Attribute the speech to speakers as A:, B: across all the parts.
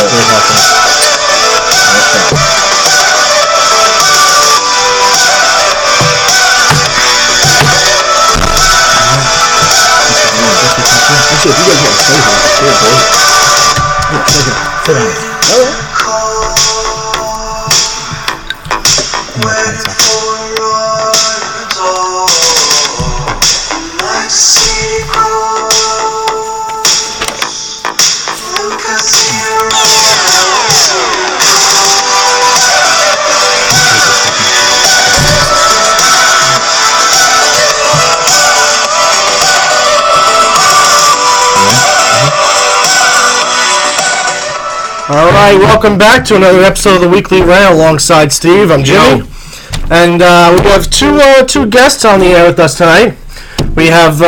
A: Very helpful.
B: Actually, if you guys want to stay here, stay here. Yeah, stay here.
A: Sit down.
B: All right. All right, welcome back to another episode of the Weekly Rant alongside Steve. I'm Jimmy, and we have two guests on the air with us tonight. We have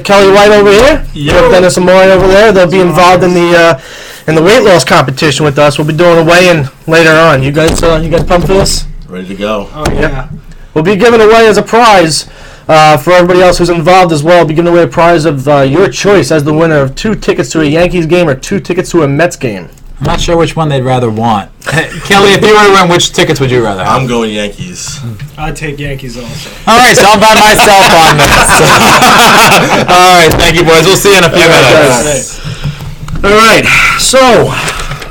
B: Kelly White over here. We have Dennis Amoy over there. They'll be involved in the weight loss competition with us. We'll be doing a weigh-in later on. You guys pumped for this?
C: Ready to go.
D: Oh yeah.
B: We'll be giving away as a prize for everybody else who's involved as well. We'll be giving away a prize of your choice as the winner of 2 tickets to a Yankees game or 2 tickets to a Mets game.
A: I'm not sure which one they'd rather want. Kelly, if you were to win, which tickets would you rather have?
C: I'm going Yankees.
D: I'd take Yankees also.
A: All right, so I'm by myself on this. All right, thank you, boys. We'll see you in a few minutes.
B: All right, so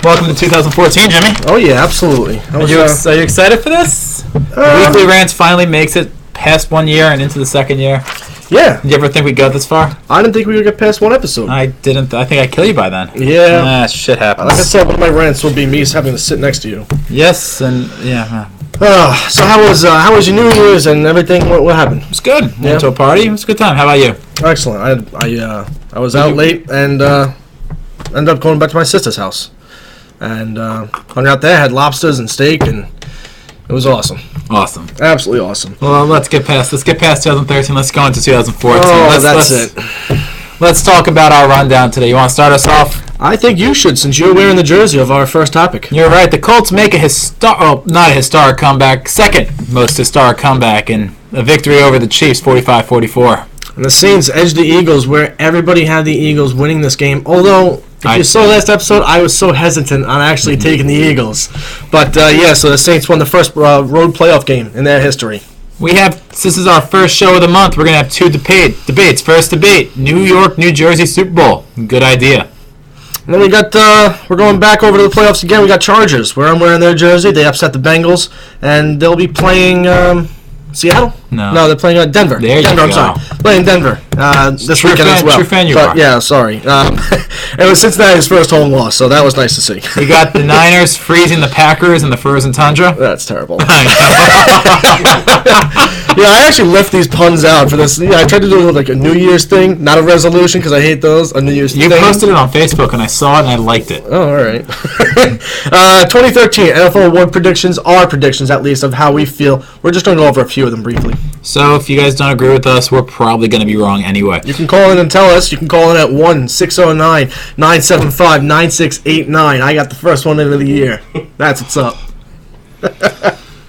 A: welcome to 2014, Jimmy.
B: Oh yeah, absolutely.
A: Are you excited for this? Weekly Rants finally makes it past 1 year and into the second year.
B: Yeah.
A: Did you ever think we'd go this far?
B: I didn't think we would get past 1 episode.
A: I didn't. I think I'd kill you by then.
B: Yeah.
A: Shit happens.
B: Like I said, one of my rants will be me having to sit next to you.
A: Yes, and yeah.
B: So how was your New Year's and everything? What happened?
A: It was good. Went to a party. It was a good time. How about you?
B: Excellent. I was out late and ended up going back to my sister's house. And hung out there, had lobsters and steak, and it was awesome.
A: Awesome.
B: Absolutely awesome.
A: Well, let's get past 2013. Let's go into 2014.
B: Oh,
A: Let's talk about our rundown today. You want to start us off?
B: I think you should, since you're wearing the jersey of our first topic.
A: You're right. The Colts make not a historic comeback, second most historic comeback in a victory over the Chiefs, 45-44.
B: And the Saints edged the Eagles, where everybody had the Eagles winning this game. Although, if you saw last episode, I was so hesitant on actually taking the Eagles. But, so the Saints won the first road playoff game in their history.
A: This is our first show of the month. We're going to have 2 debates. First debate, New York, New Jersey Super Bowl. Good idea.
B: And then we're going back over to the playoffs again. We got Chargers, where I'm wearing their jersey. They upset the Bengals, and they'll be playing Seattle? No, they're playing Denver. I'm sorry. Playing Denver this weekend as well.
A: True fan you are.
B: Yeah, sorry. It was Cincinnati's first home loss, so that was nice to see.
A: We got the Niners freezing the Packers in the frozen tundra.
B: That's terrible. Yeah, I actually left these puns out for this. Yeah, I tried to do like a New Year's thing, not a resolution because I hate those. A New Year's thing.
A: You posted it on Facebook and I saw it and I liked it.
B: Oh, all right. 2013 NFL award predictions are predictions, at least, of how we feel. We're just going to go over a few of them briefly.
A: So if you guys don't agree with us, we're probably going to be wrong anyway.
B: You can call in and tell us. You can call in at 1-609-975-9689. I got the first one into the year. That's what's up.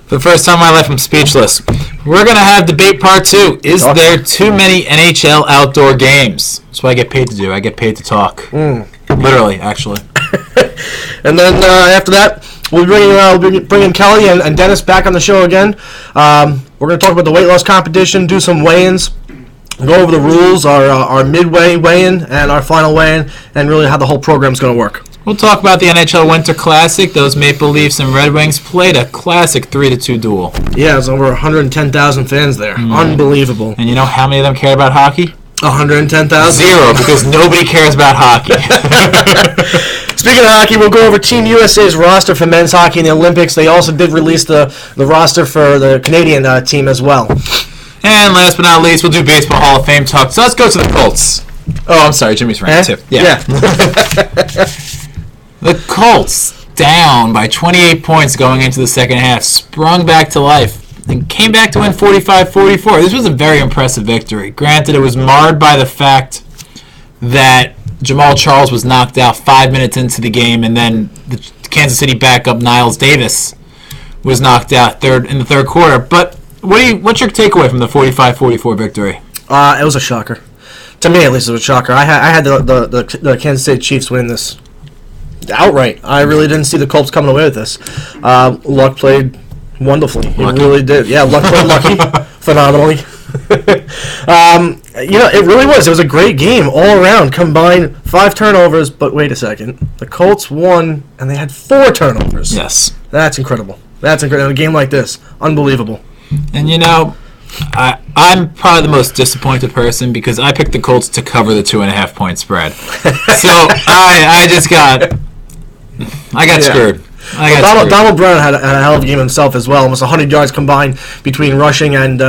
A: For the first time in my life, I'm speechless. We're going to have debate part 2. Is there too many NHL outdoor games? That's what I get paid to do. I get paid to talk. Literally, actually.
B: And then after that, we'll be bringing Kelly and Dennis back on the show again. We're going to talk about the weight loss competition, do some weigh-ins, go over the rules, our midway weigh-in and our final weigh-in, and really how the whole program's going to work.
A: We'll talk about the NHL Winter Classic. Those Maple Leafs and Red Wings played a classic 3-2 duel.
B: Yeah, there's over 110,000 fans there. Unbelievable.
A: And you know how many of them care about hockey?
B: 110,000?
A: 0, because nobody cares about hockey.
B: Speaking of hockey, we'll go over Team USA's roster for men's hockey in the Olympics. They also did release the roster for the Canadian team as well.
A: And last but not least, we'll do Baseball Hall of Fame talk. So let's go to the Colts. Oh, I'm sorry, Jimmy's rant too. Yeah. The Colts, down by 28 points going into the second half, sprung back to life and came back to win 45-44. This was a very impressive victory. Granted, it was marred by the fact that Jamal Charles was knocked out 5 minutes into the game, and then the Kansas City backup Niles Davis was knocked out in the third quarter. But what's your takeaway from the 45-44 victory?
B: It was a shocker. To me, at least, it was a shocker. I had the Kansas City Chiefs win this outright. I really didn't see the Colts coming away with this. Luck played wonderfully. He really did. Yeah, Luck played lucky phenomenally. It really was. It was a great game all around. Combined 5 turnovers, but wait a second. The Colts won, and they had 4 turnovers.
A: Yes.
B: That's incredible. That's incredible. In a game like this, unbelievable.
A: And I'm probably the most disappointed person because I picked the Colts to cover the 2.5 point spread. So I got screwed.
B: Donald Brown had a hell of a game himself as well. Almost 100 yards combined between rushing and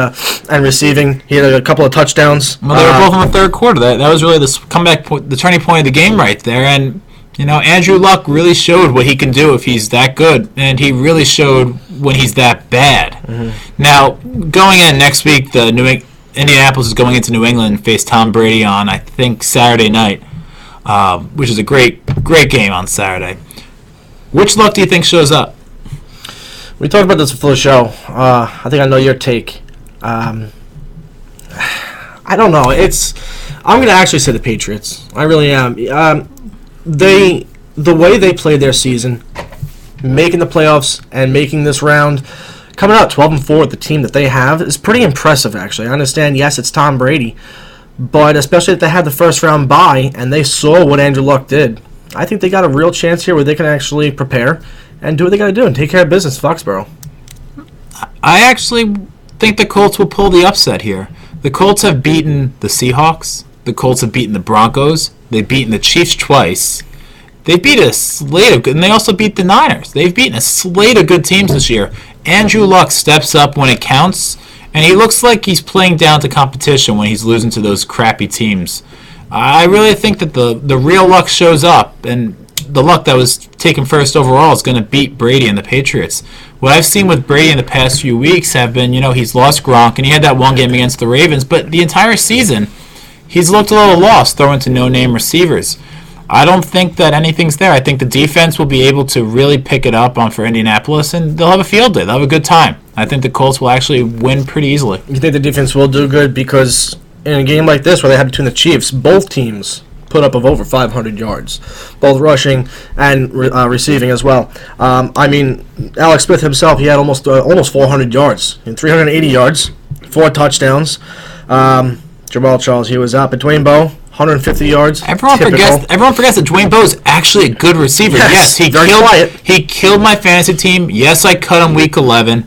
B: receiving. He had a couple of touchdowns.
A: Well, they were both in the third quarter. That was really the comeback point, the turning point of the game right there. And Andrew Luck really showed what he can do if he's that good, and he really showed when he's that bad. Mm-hmm. Now, going in next week, Indianapolis is going into New England and face Tom Brady on, I think, Saturday night, which is a great game on Saturday. Which Luck do you think shows up?
B: We talked about this before the show. I think I know your take. I don't know. I'm going to actually say the Patriots. I really am. The way they played their season, making the playoffs and making this round, coming out 12-4 with the team that they have is pretty impressive, actually. I understand, yes, it's Tom Brady, but especially if they had the first round bye and they saw what Andrew Luck did, I think they got a real chance here where they can actually prepare and do what they got to do and take care of business, Foxborough.
A: I actually think the Colts will pull the upset here. The Colts have beaten the Seahawks. The Colts have beaten the Broncos. They've beaten the Chiefs twice. They beat a slate of good, and they also beat the Niners. They've beaten a slate of good teams this year. Andrew Luck steps up when it counts, and he looks like he's playing down to competition when he's losing to those crappy teams. I really think that the real Luck shows up, and the Luck that was taken first overall is going to beat Brady and the Patriots. What I've seen with Brady in the past few weeks have been, he's lost Gronk, and he had that one game against the Ravens, but the entire season, he's looked a little lost throwing to no-name receivers. I don't think that anything's there. I think the defense will be able to really pick it up for Indianapolis, and they'll have a field day. They'll have a good time. I think the Colts will actually win pretty easily.
B: You think the defense will do good because in a game like this where they had between the Chiefs, both teams put up of over 500 yards, both rushing and receiving as well. Alex Smith himself, he had almost 400 yards and 380 yards, 4 touchdowns. Jamal Charles, he was up. Dwayne Bowe, 150 yards.
A: Everyone forgets that Dwayne Bowe is actually a good receiver. Yes, he killed my fantasy team. Yes, I cut him week 11.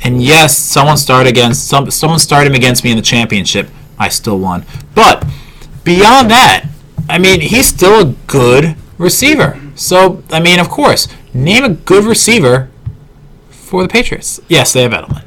A: And yes, someone started him against me in the championship. I still won. But beyond that, he's still a good receiver. So, of course, name a good receiver for the Patriots. Yes, they have Edelman.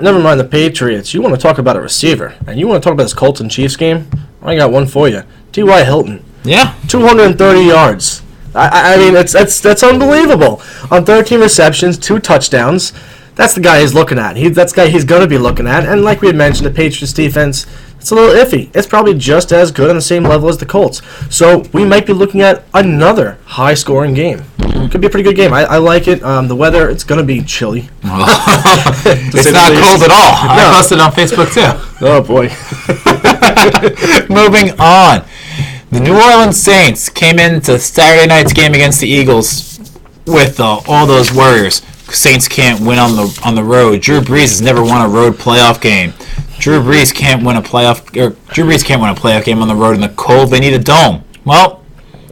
B: Never mind the Patriots. You want to talk about a receiver, and you want to talk about this Colts and Chiefs game? I got one for you. T.Y. Hilton.
A: Yeah.
B: 230 yards. That's unbelievable. On 13 receptions, 2 touchdowns. That's the guy he's looking at. That's the guy he's going to be looking at. And like we had mentioned, the Patriots defense, it's a little iffy. It's probably just as good on the same level as the Colts. So we might be looking at another high-scoring game. Could be a pretty good game. I like it. The weather, it's going to be chilly.
A: It's not cold at all. No. I posted it on Facebook, too.
B: Oh, boy.
A: Moving on. The New Orleans Saints came into Saturday night's game against the Eagles with all those worries. Saints can't win on the road. Drew Brees has never won a road playoff game. Drew Brees can't win a playoff game on the road in the cold. They need a dome. Well,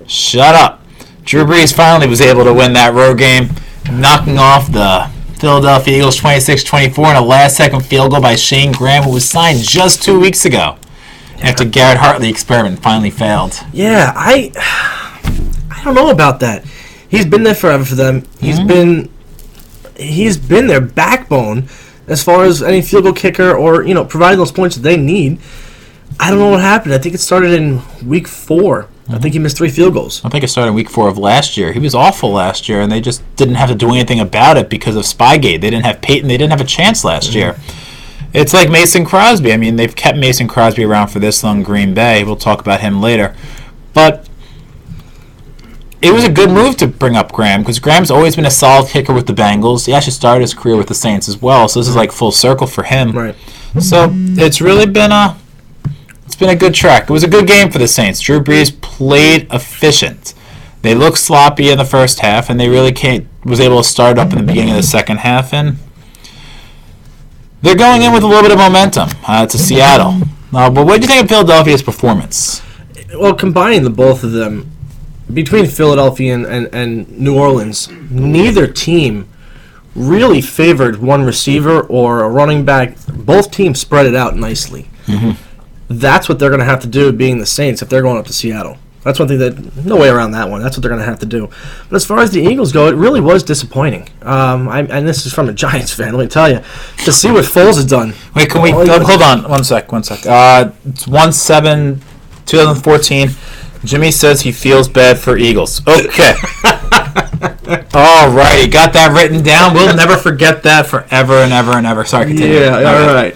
A: shut up. Drew Brees finally was able to win that road game, knocking off the Philadelphia Eagles 26-24 in a last-second field goal by Shane Graham, who was signed just 2 weeks ago after Garrett Hartley experiment finally failed.
B: Yeah, I don't know about that. He's been there forever for them. He's been their backbone as far as any field goal kicker or, providing those points that they need. I don't know what happened. I think it started in week 4. I think he missed 3 field goals.
A: I think it started in week 4 of last year. He was awful last year, and they just didn't have to do anything about it because of Spygate. They didn't have Peyton. They didn't have a chance last year. It's like Mason Crosby. They've kept Mason Crosby around for this long in Green Bay. We'll talk about him later. But it was a good move to bring up Graham because Graham's always been a solid kicker with the Bengals. He actually started his career with the Saints as well, so this is like full circle for him.
B: Right.
A: So it's really been a good track. It was a good game for the Saints. Drew Brees played efficient. They looked sloppy in the first half, and they really was able to start up in the beginning of the second half, and they're going in with a little bit of momentum to Seattle. But what do you think of Philadelphia's performance?
B: Well, combining the both of them, between Philadelphia and New Orleans, neither team really favored one receiver or a running back. Both teams spread it out nicely.
A: Mm-hmm.
B: That's what they're going to have to do, being the Saints, if they're going up to Seattle. That's one thing that, no way around that one. That's what they're going to have to do. But as far as the Eagles go, it really was disappointing. And this is from a Giants fan, let me tell you. To see what Foles has done.
A: Wait, can we hold on one sec. It's 1/7/2014. Jimmy says he feels bad for Eagles. Okay. All right, you got that written down. We'll never forget that forever and ever and ever. Sorry, continue.
B: Yeah, all right.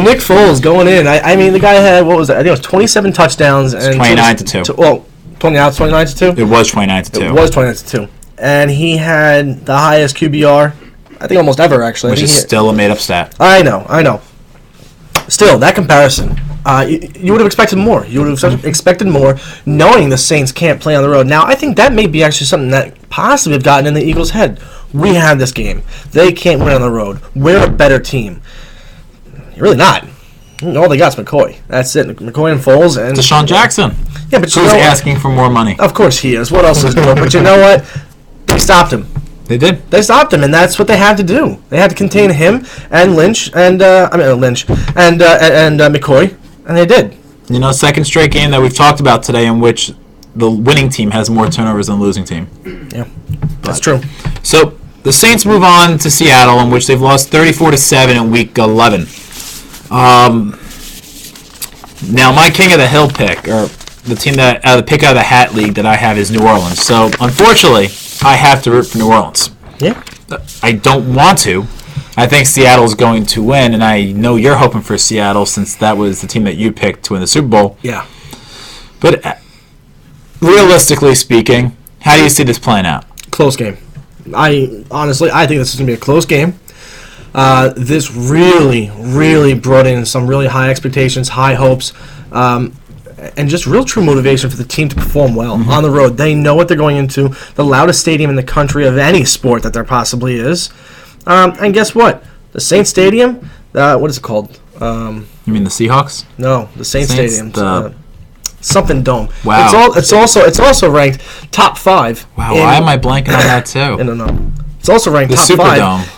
B: Nick Foles going in. I mean, the guy had, what was it? I think it was 27 touchdowns.
A: It's 29-2.
B: Well, 29-2?
A: It was 29-2.
B: It was 29-2. And he had the highest QBR, I think almost ever, actually.
A: Which is still a made-up stat.
B: I know. Still, that comparison, you would have expected more. You would have expected more, knowing the Saints can't play on the road. Now, I think that may be actually something that possibly have gotten in the Eagles' head. We have this game. They can't win on the road. We're a better team. You're really not. All they got is McCoy. That's it. McCoy and Foles and
A: Deshaun Jackson.
B: Yeah, but
A: who's asking for more money?
B: Of course he is. What else is doing? But you know what? They stopped him.
A: They did.
B: They stopped him, and that's what they had to do. They had to contain him and Lynch and McCoy, and they did.
A: You know, second straight game that we've talked about today in which the winning team has more turnovers than the losing team.
B: Yeah, that's true.
A: So the Saints move on to Seattle, in which they've lost 34-7 in Week 11. Now, my King of the Hill pick, or the team that the pick out of the hat league that I have, is New Orleans. So unfortunately, I have to root for New Orleans.
B: Yeah.
A: I don't want to. I think Seattle's going to win, and I know you're hoping for Seattle since that was the team that you picked to win the Super Bowl.
B: Yeah.
A: But realistically speaking, how do you see this playing out?
B: Close game. I think this is going to be a close game. This really brought in some really high expectations, high hopes, and just real true motivation for the team to perform well on the road. They know what they're going into, the loudest stadium in the country of any sport that there possibly is. And guess what? The Saints Stadium, what is it called?
A: You mean the Seahawks?
B: No, the Saints Stadium. Something Dome.
A: Wow.
B: It's also ranked top 5.
A: Wow, why am I blanking on that too?
B: I don't know. It's also ranked top 5.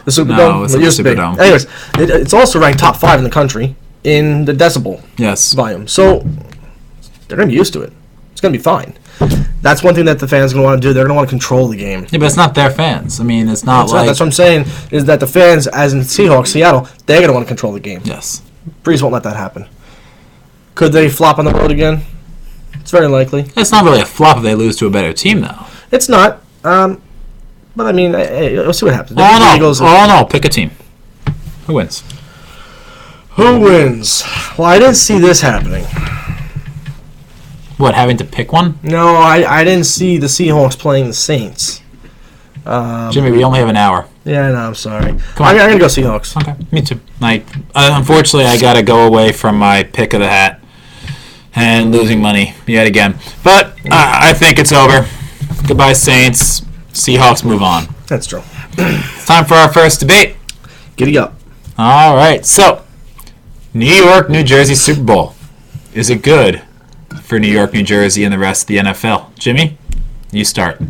A: The Superdome.
B: No,
A: it's the Superdome.
B: Anyways, it's also ranked top 5 in the country in the decibel volume. So they're going to be used to it. It's going to be fine. That's one thing that the fans are going to want to do. They're going to want to control the game.
A: Yeah, but it's not their fans. I mean, it's not
B: that's what I'm saying, is that the fans, as in Seahawks, Seattle, they're going to want to control the game.
A: Yes.
B: Breeze won't let that happen. Could they flop on the road again? It's very likely.
A: It's not really a flop if they lose to a better team, though.
B: It's not. But, I mean, we'll see what happens.
A: No. Pick a team. Who wins?
B: Who wins? Well, I didn't see this happening.
A: What, having to pick one?
B: No, I didn't see the Seahawks playing the Saints.
A: Jimmy, we only have an hour.
B: Yeah, no, I'm sorry.
A: Come on.
B: I'm going to go Seahawks.
A: Okay, me too. Unfortunately, I got to go away from my pick of the hat and losing money yet again. But I think it's over. Goodbye, Saints. Seahawks move on.
B: That's true.
A: It's time for our first debate.
B: Giddy up.
A: All right, so New York, New Jersey Super Bowl. Is it good for New York, New Jersey, and the rest of the NFL? Jimmy, you start.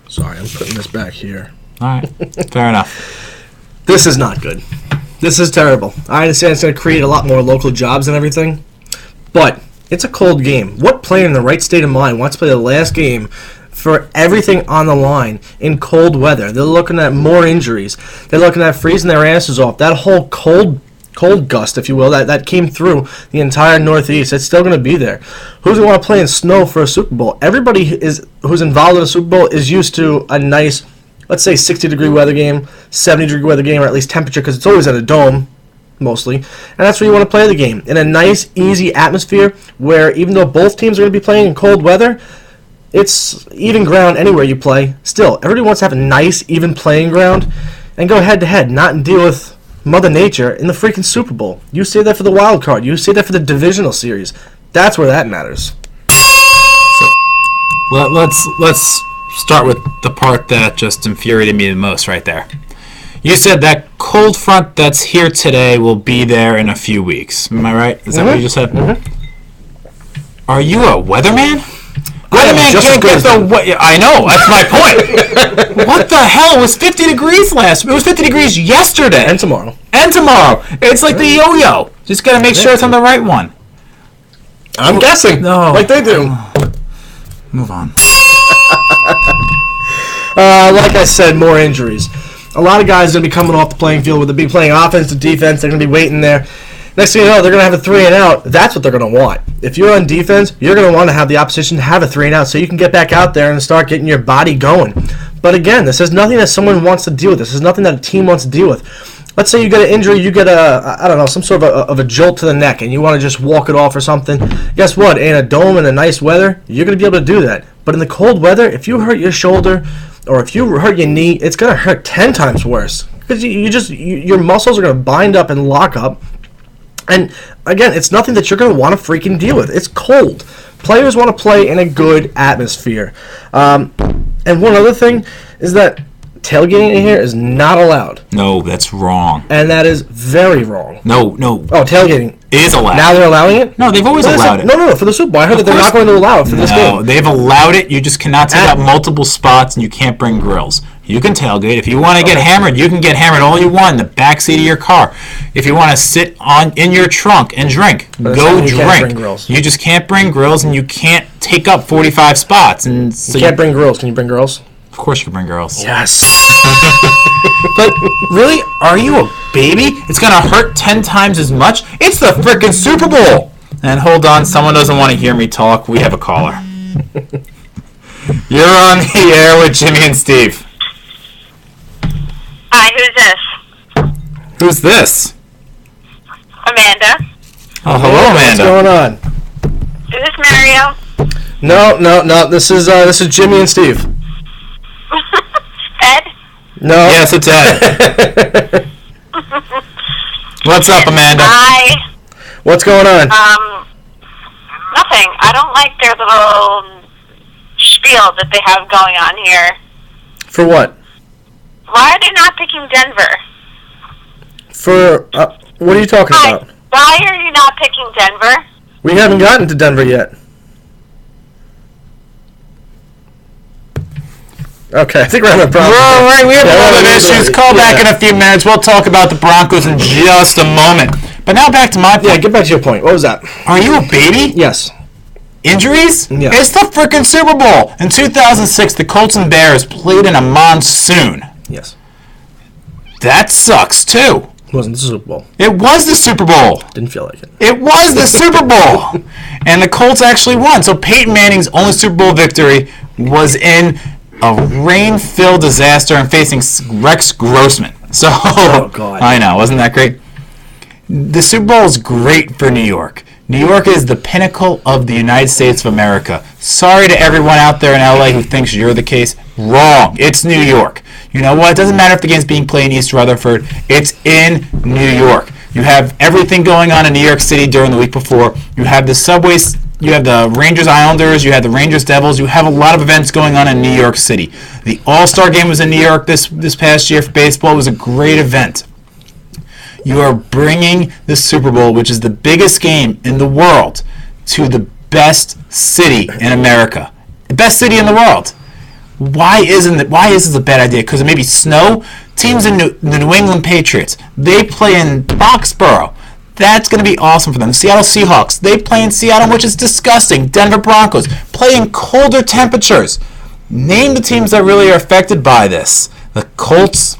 B: Sorry, I'm putting this back here.
A: All right, fair enough.
B: This is not good. This is terrible. I understand it's going to create a lot more local jobs and everything, but it's a cold game. What player in the right state of mind wants to play the last game for everything on the line in cold weather? They're looking at more injuries. They're looking at freezing their asses off. That whole cold gust, if you will, that came through the entire Northeast, it's still going to be there. Who's going to want to play in snow for a Super Bowl? Everybody who's involved in a Super Bowl is used to a nice, let's say, 60-degree weather game, 70-degree weather game, or at least temperature, because it's always at a dome, mostly. And that's where you want to play the game, in a nice, easy atmosphere where even though both teams are going to be playing in cold weather, it's even ground anywhere you play. Still, everybody wants to have a nice, even playing ground and go head-to-head, not deal with Mother Nature in the freaking Super Bowl. You say that for the wild card. You say that for the divisional series. That's where that matters.
A: Let's start with the part that just infuriated me the most right there. You said that cold front that's here today will be there in a few weeks. Am I right? Is that what you just said? Mm-hmm. Are you a weatherman? Weatherman can't get the... I know, that's my point. What the hell? It was 50 degrees It was 50 degrees yesterday.
B: And tomorrow.
A: It's like the yo-yo. Just got to make sure it's on the right one.
B: I'm guessing.
A: No.
B: Like they do.
A: Move on.
B: Like I said, more injuries. A lot of guys are going to be coming off the playing field. Whether they be playing offense or defense, they're going to be waiting there. Next thing you know, they're going to have a 3 and out. That's what they're going to want. If you're on defense, you're going to want to have the opposition have a 3 and out so you can get back out there and start getting your body going. But again, this is nothing that someone wants to deal with. This is nothing that a team wants to deal with. Let's say you get an injury, you get some sort of a jolt to the neck, and you want to just walk it off or something. Guess what? In a dome in the nice weather, you're going to be able to do that. But in the cold weather, if you hurt your shoulder or if you hurt your knee, it's going to hurt 10 times worse because your muscles are going to bind up and lock up. And again, it's nothing that you're going to want to freaking deal with. It's cold. Players want to play in a good atmosphere. And one other thing is that tailgating in here is not allowed.
A: No, that's wrong.
B: And that is very wrong.
A: No.
B: Oh, tailgating
A: is allowed.
B: Now they're allowing it?
A: No, they've always allowed it.
B: No, for the Super Bowl. I heard that they're not going to allow it for this game.
A: No, they've allowed it. You just cannot take out multiple spots, and you can't bring grills. You can tailgate. If you want to get hammered, you can get hammered all you want in the backseat of your car. If you want to sit in your trunk and drink, go drink.
B: Can't bring grills.
A: You just can't bring grills, and you can't take up 45 spots. And so
B: you can't bring grills. Can you bring girls?
A: Of course you can bring girls.
B: Yes.
A: But really, are you a baby? It's going to hurt 10 times as much? It's the frickin' Super Bowl! And hold on, someone doesn't want to hear me talk. We have a caller. You're on the air with Jimmy and Steve.
C: Hi, who's this?
A: Who's this?
C: Amanda.
A: Oh, hello, Amanda.
B: What's going on?
C: Is this Mario?
B: No. This is Jimmy and Steve.
C: Ed?
B: No.
A: Yes, it's Ed. What's up, Amanda?
C: Hi.
B: What's going on?
C: Nothing. I don't like their little spiel that they have going on here.
B: For what?
C: Why are they not picking Denver?
B: For, what are you talking about?
C: Why are you not picking Denver?
B: We haven't gotten to Denver yet. Okay, I think we're having a problem.
A: All right, we have a lot of issues. Call back in a few minutes. We'll talk about the Broncos in just a moment. But now back to my point.
B: Yeah, get back to your point. What was that?
A: Are you a baby?
B: Yes.
A: Injuries?
B: Yeah.
A: It's the frickin' Super Bowl. In 2006, the Colts and Bears played in a monsoon.
B: Yes.
A: That sucks, too.
B: It wasn't the Super Bowl.
A: It was the Super Bowl.
B: Didn't feel like it.
A: It was the Super Bowl. And the Colts actually won. So Peyton Manning's only Super Bowl victory was in a rain-filled disaster and facing Rex Grossman. So,
B: oh, God.
A: I know. Wasn't that great? The Super Bowl is great for New York. New York is the pinnacle of the United States of America. Sorry to everyone out there in LA who thinks you're the case. Wrong. It's New York. You know what? It doesn't matter if the game's being played in East Rutherford. It's in New York. You have everything going on in New York City during the week before. You have the subways. You have the Rangers Islanders. You have the Rangers Devils. You have a lot of events going on in New York City. The All-Star Game was in New York this past year for baseball. It was a great event. You are bringing the Super Bowl, which is the biggest game in the world, to the best city in America. The best city in the world. Why is this a bad idea? Because it may be snow. Teams in the New England Patriots, they play in Foxborough. That's going to be awesome for them. Seattle Seahawks, they play in Seattle, which is disgusting. Denver Broncos play in colder temperatures. Name the teams that really are affected by this. The Colts,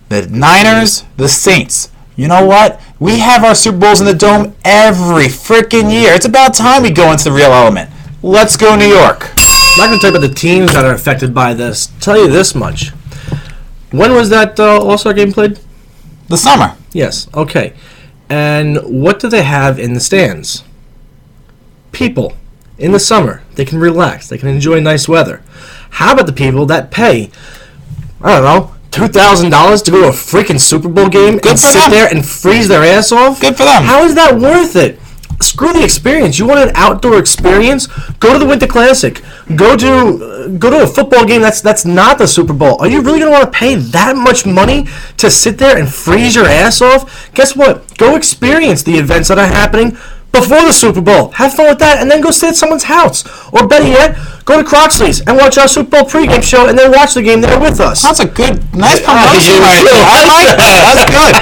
A: the Niners, the Saints. You know what? We have our Super Bowls in the Dome every freaking year. It's about time we go into the real element. Let's go New York.
B: I'm not going to talk about the teams that are affected by this. I'll tell you this much. When was that All-Star game played?
A: The summer.
B: Yes. Okay. And what do they have in the stands? People. In the summer. They can relax. They can enjoy nice weather. How about the people that pay, I don't know, $2,000 to go to a freaking Super Bowl game and sit there and freeze their ass off?
A: Good for them.
B: How is that worth it? Screw the experience. You want an outdoor experience? Go to the Winter Classic. Go to a football game that's not the Super Bowl. Are you really going to want to pay that much money to sit there and freeze your ass off? Guess what? Go experience the events that are happening before the Super Bowl. Have fun with that, and then go sit at someone's house. Or better yet, go to Croxley's and watch our Super Bowl pregame show, and then watch the game there with us.
A: That's a nice promotion right there. I like that. That's good.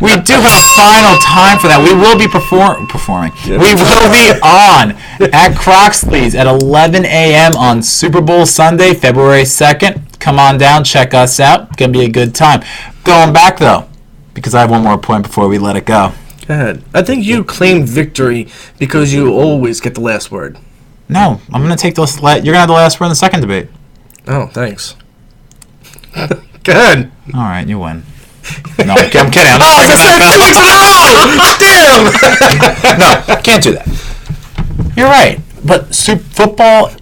A: We do have a final time for that. We will be performing. Yeah. We will be on at Croxley's at 11 a.m. on Super Bowl Sunday, February 2nd. Come on down, check us out. It's going to be a good time. Going back, though, because I have one more point before we let it go.
B: Go ahead. I think you claim victory because you always get the last word.
A: No, I'm going to take those. You're going to have the last word in the second debate.
B: Oh, thanks. Go ahead.
A: All right, you win. No, I'm kidding. I'm not No, can't do that. You're right. But football,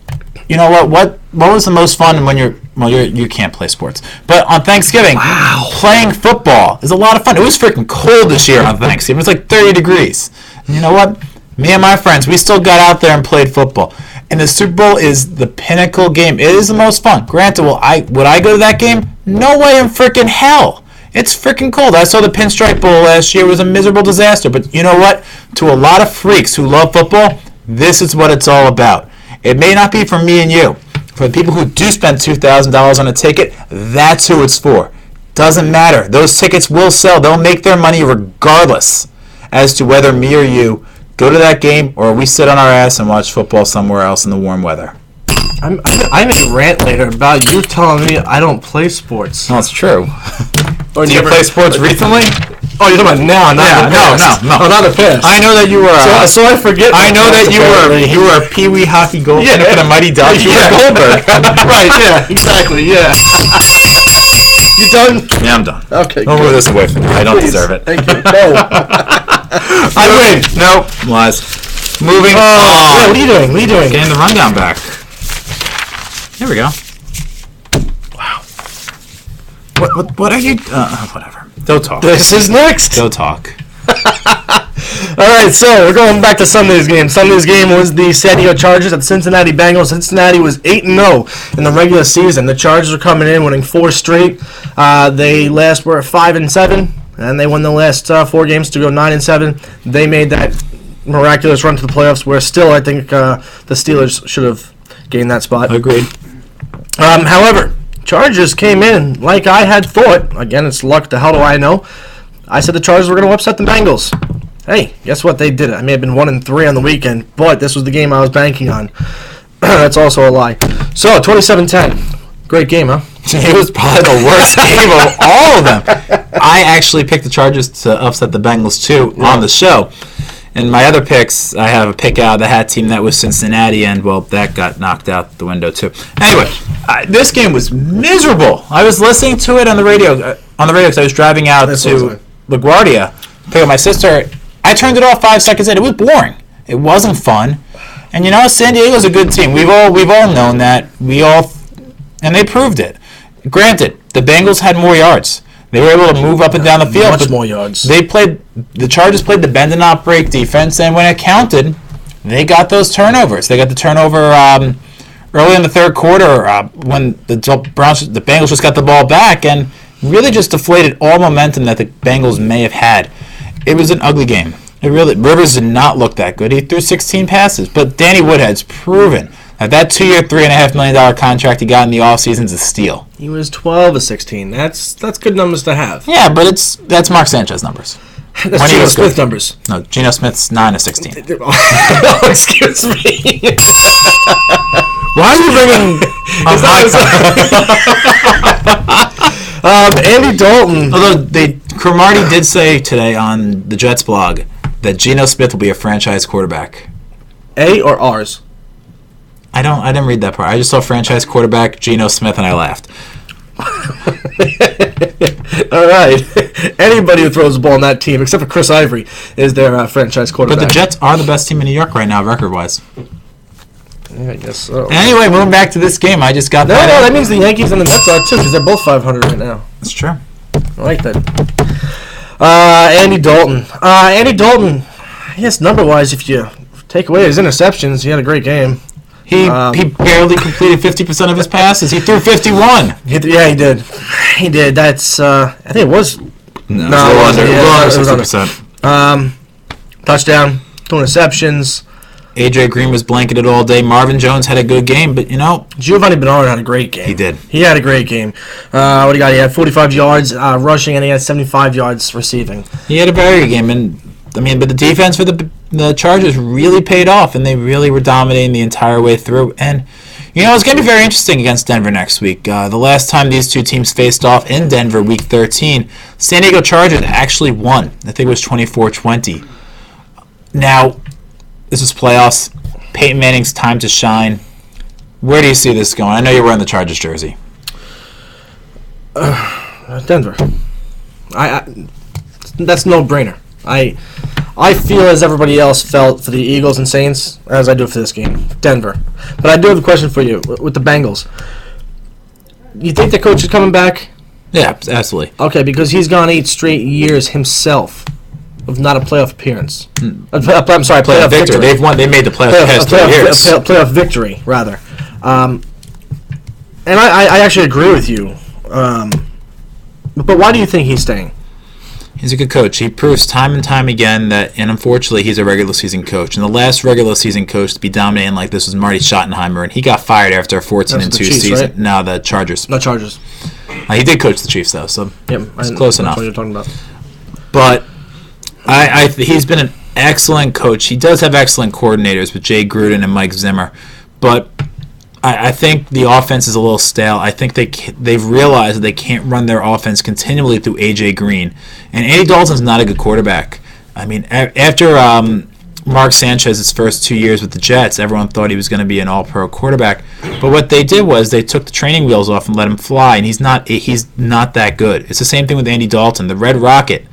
A: you know what? What was the most fun when you can't play sports. But on Thanksgiving, playing football is a lot of fun. It was freaking cold this year on Thanksgiving. It was like 30 degrees. And you know what? Me and my friends, we still got out there and played football. And the Super Bowl is the pinnacle game. It is the most fun. Granted, would I go to that game? No way in freaking hell. It's freaking cold. I saw the Pinstripe Bowl last year. It was a miserable disaster. But you know what? To a lot of freaks who love football, this is what it's all about. It may not be for me and you. For the people who do spend $2,000 on a ticket, that's who it's for. Doesn't matter. Those tickets will sell. They'll make their money regardless as to whether me or you go to that game or we sit on our ass and watch football somewhere else in the warm weather.
B: I make a rant later about you telling me I don't play sports.
A: No, it's true.
B: Or
A: do you play sports recently?
B: Oh, you're talking about now, not in the past.
A: No.
B: Oh, not the past.
A: I know that you were.
B: So I forget.
A: I know that you were a Pee Wee hockey goaltender for the Mighty Ducks. You were Goldberg.
B: Right. Yeah. Exactly. Yeah. You done?
A: Yeah, I'm done.
B: Okay.
A: Don't move this away from me. I don't deserve it.
B: Thank you. No. I win.
A: Nope. Lies. Moving on.
B: Yeah, what are you doing?
A: Getting the rundown back. Here we go. Wow. What are you? Whatever. Don't talk.
B: This is next.
A: Don't talk.
B: All right, so we're going back to Sunday's game. Sunday's game was the San Diego Chargers at the Cincinnati Bengals. Cincinnati was 8-0 in the regular season. The Chargers were coming in, winning 4 straight. They last were 5-7, and they won the last 4 games to go 9-7. They made that miraculous run to the playoffs, where still I think the Steelers should have gained that spot.
A: Agreed.
B: However, Chargers came in like I had thought. Again, it's luck. The hell do I know? I said the Chargers were going to upset the Bengals. Hey, guess what? They did it. I may have been 1-3 on the weekend, but this was the game I was banking on. That's also a lie. So, 27-10. Great game, huh?
A: It was probably the worst game of all of them. I actually picked the Chargers to upset the Bengals, too, on the show. And my other picks, I have a pick out of the hat team that was Cincinnati, and, well, that got knocked out the window, too. Anyway, this game was miserable. I was listening to it on the radio because I was driving out to LaGuardia to pick up my sister. I turned it off 5 seconds in. It was boring. It wasn't fun. And, you know, San Diego's a good team. We've all known that. And they proved it. Granted, the Bengals had more yards. They were able to move up and down the field.
B: Much more yards.
A: The Chargers played the bend and not break defense, and when it counted, they got those turnovers. They got the turnover early in the third quarter when the Bengals just got the ball back and really just deflated all momentum that the Bengals may have had. It was an ugly game. Rivers did not look that good. He threw 16 passes, but Danny Woodhead's proven that 2-year, $3.5 million contract he got in the offseason is a steal.
B: He was 12-16. That's good numbers to have.
A: Yeah, but that's Mark Sanchez numbers.
B: That's Geno Smith numbers.
A: No, Geno Smith's 9-16.
B: Oh, excuse me.
A: Why are you bringing
B: Andy Dalton?
A: Although Cromartie did say today on the Jets blog that Geno Smith will be a franchise quarterback.
B: A or R's?
A: I didn't read that part. I just saw franchise quarterback Geno Smith and I laughed.
B: All right. Anybody who throws the ball on that team, except for Chris Ivory, is their franchise quarterback.
A: But the Jets are the best team in New York right now, record-wise.
B: Yeah, I guess so.
A: Anyway, moving back to this game, I just got
B: that. No, that means the Yankees and the Mets are too, because they're both 500 right now.
A: That's true.
B: I like that. Andy Dalton. I guess number-wise, if you take away his interceptions, he had a great game.
A: He barely completed 50% of his passes. He threw 51.
B: Yeah, he did. He did. That's I think it was.
A: No, it was under 60%.
B: Touchdown, 2 interceptions.
A: A.J. Green was blanketed all day. Marvin Jones had a good game, but
B: Giovanni Bernard had a great game.
A: He did.
B: He had a great game. What do you got? He had 45 yards rushing, and he had 75 yards receiving.
A: He had a very good game, and but the defense for the Chargers really paid off, and they really were dominating the entire way through. And it's going to be very interesting against Denver next week. The last time these two teams faced off in Denver, Week 13, San Diego Chargers actually won. I think it was 24-20. Now, this is playoffs. Peyton Manning's time to shine. Where do you see this going? I know you're wearing the Chargers jersey.
B: Denver. That's no brainer. I feel as everybody else felt for the Eagles and Saints as I do for this game. Denver. But I do have a question for you with the Bengals. You think the coach is coming back?
A: Yeah, absolutely.
B: Okay, because he's gone 8 straight years himself of not a playoff appearance. I'm sorry, playoff victory.
A: They made the playoffs past 2 years.
B: Playoff victory, rather. And I actually agree with you. But why do you think he's staying?
A: He's a good coach. He proves time and time again that, and unfortunately, he's a regular season coach. And the last regular season coach to be dominating like this was Marty Schottenheimer, and he got fired after a 14-2 season.
B: Right?
A: No, the Chargers.
B: No, Chargers.
A: He did coach the Chiefs, though, so it's close enough.
B: That's what you're talking about.
A: But he's been an excellent coach. He does have excellent coordinators with Jay Gruden and Mike Zimmer, but I think the offense is a little stale. I think they've realized that they can't run their offense continually through A.J. Green. And Andy Dalton's not a good quarterback. After Mark Sanchez's first 2 years with the Jets, everyone thought he was going to be an all-pro quarterback. But what they did was they took the training wheels off and let him fly, and he's not that good. It's the same thing with Andy Dalton. The Red Rocket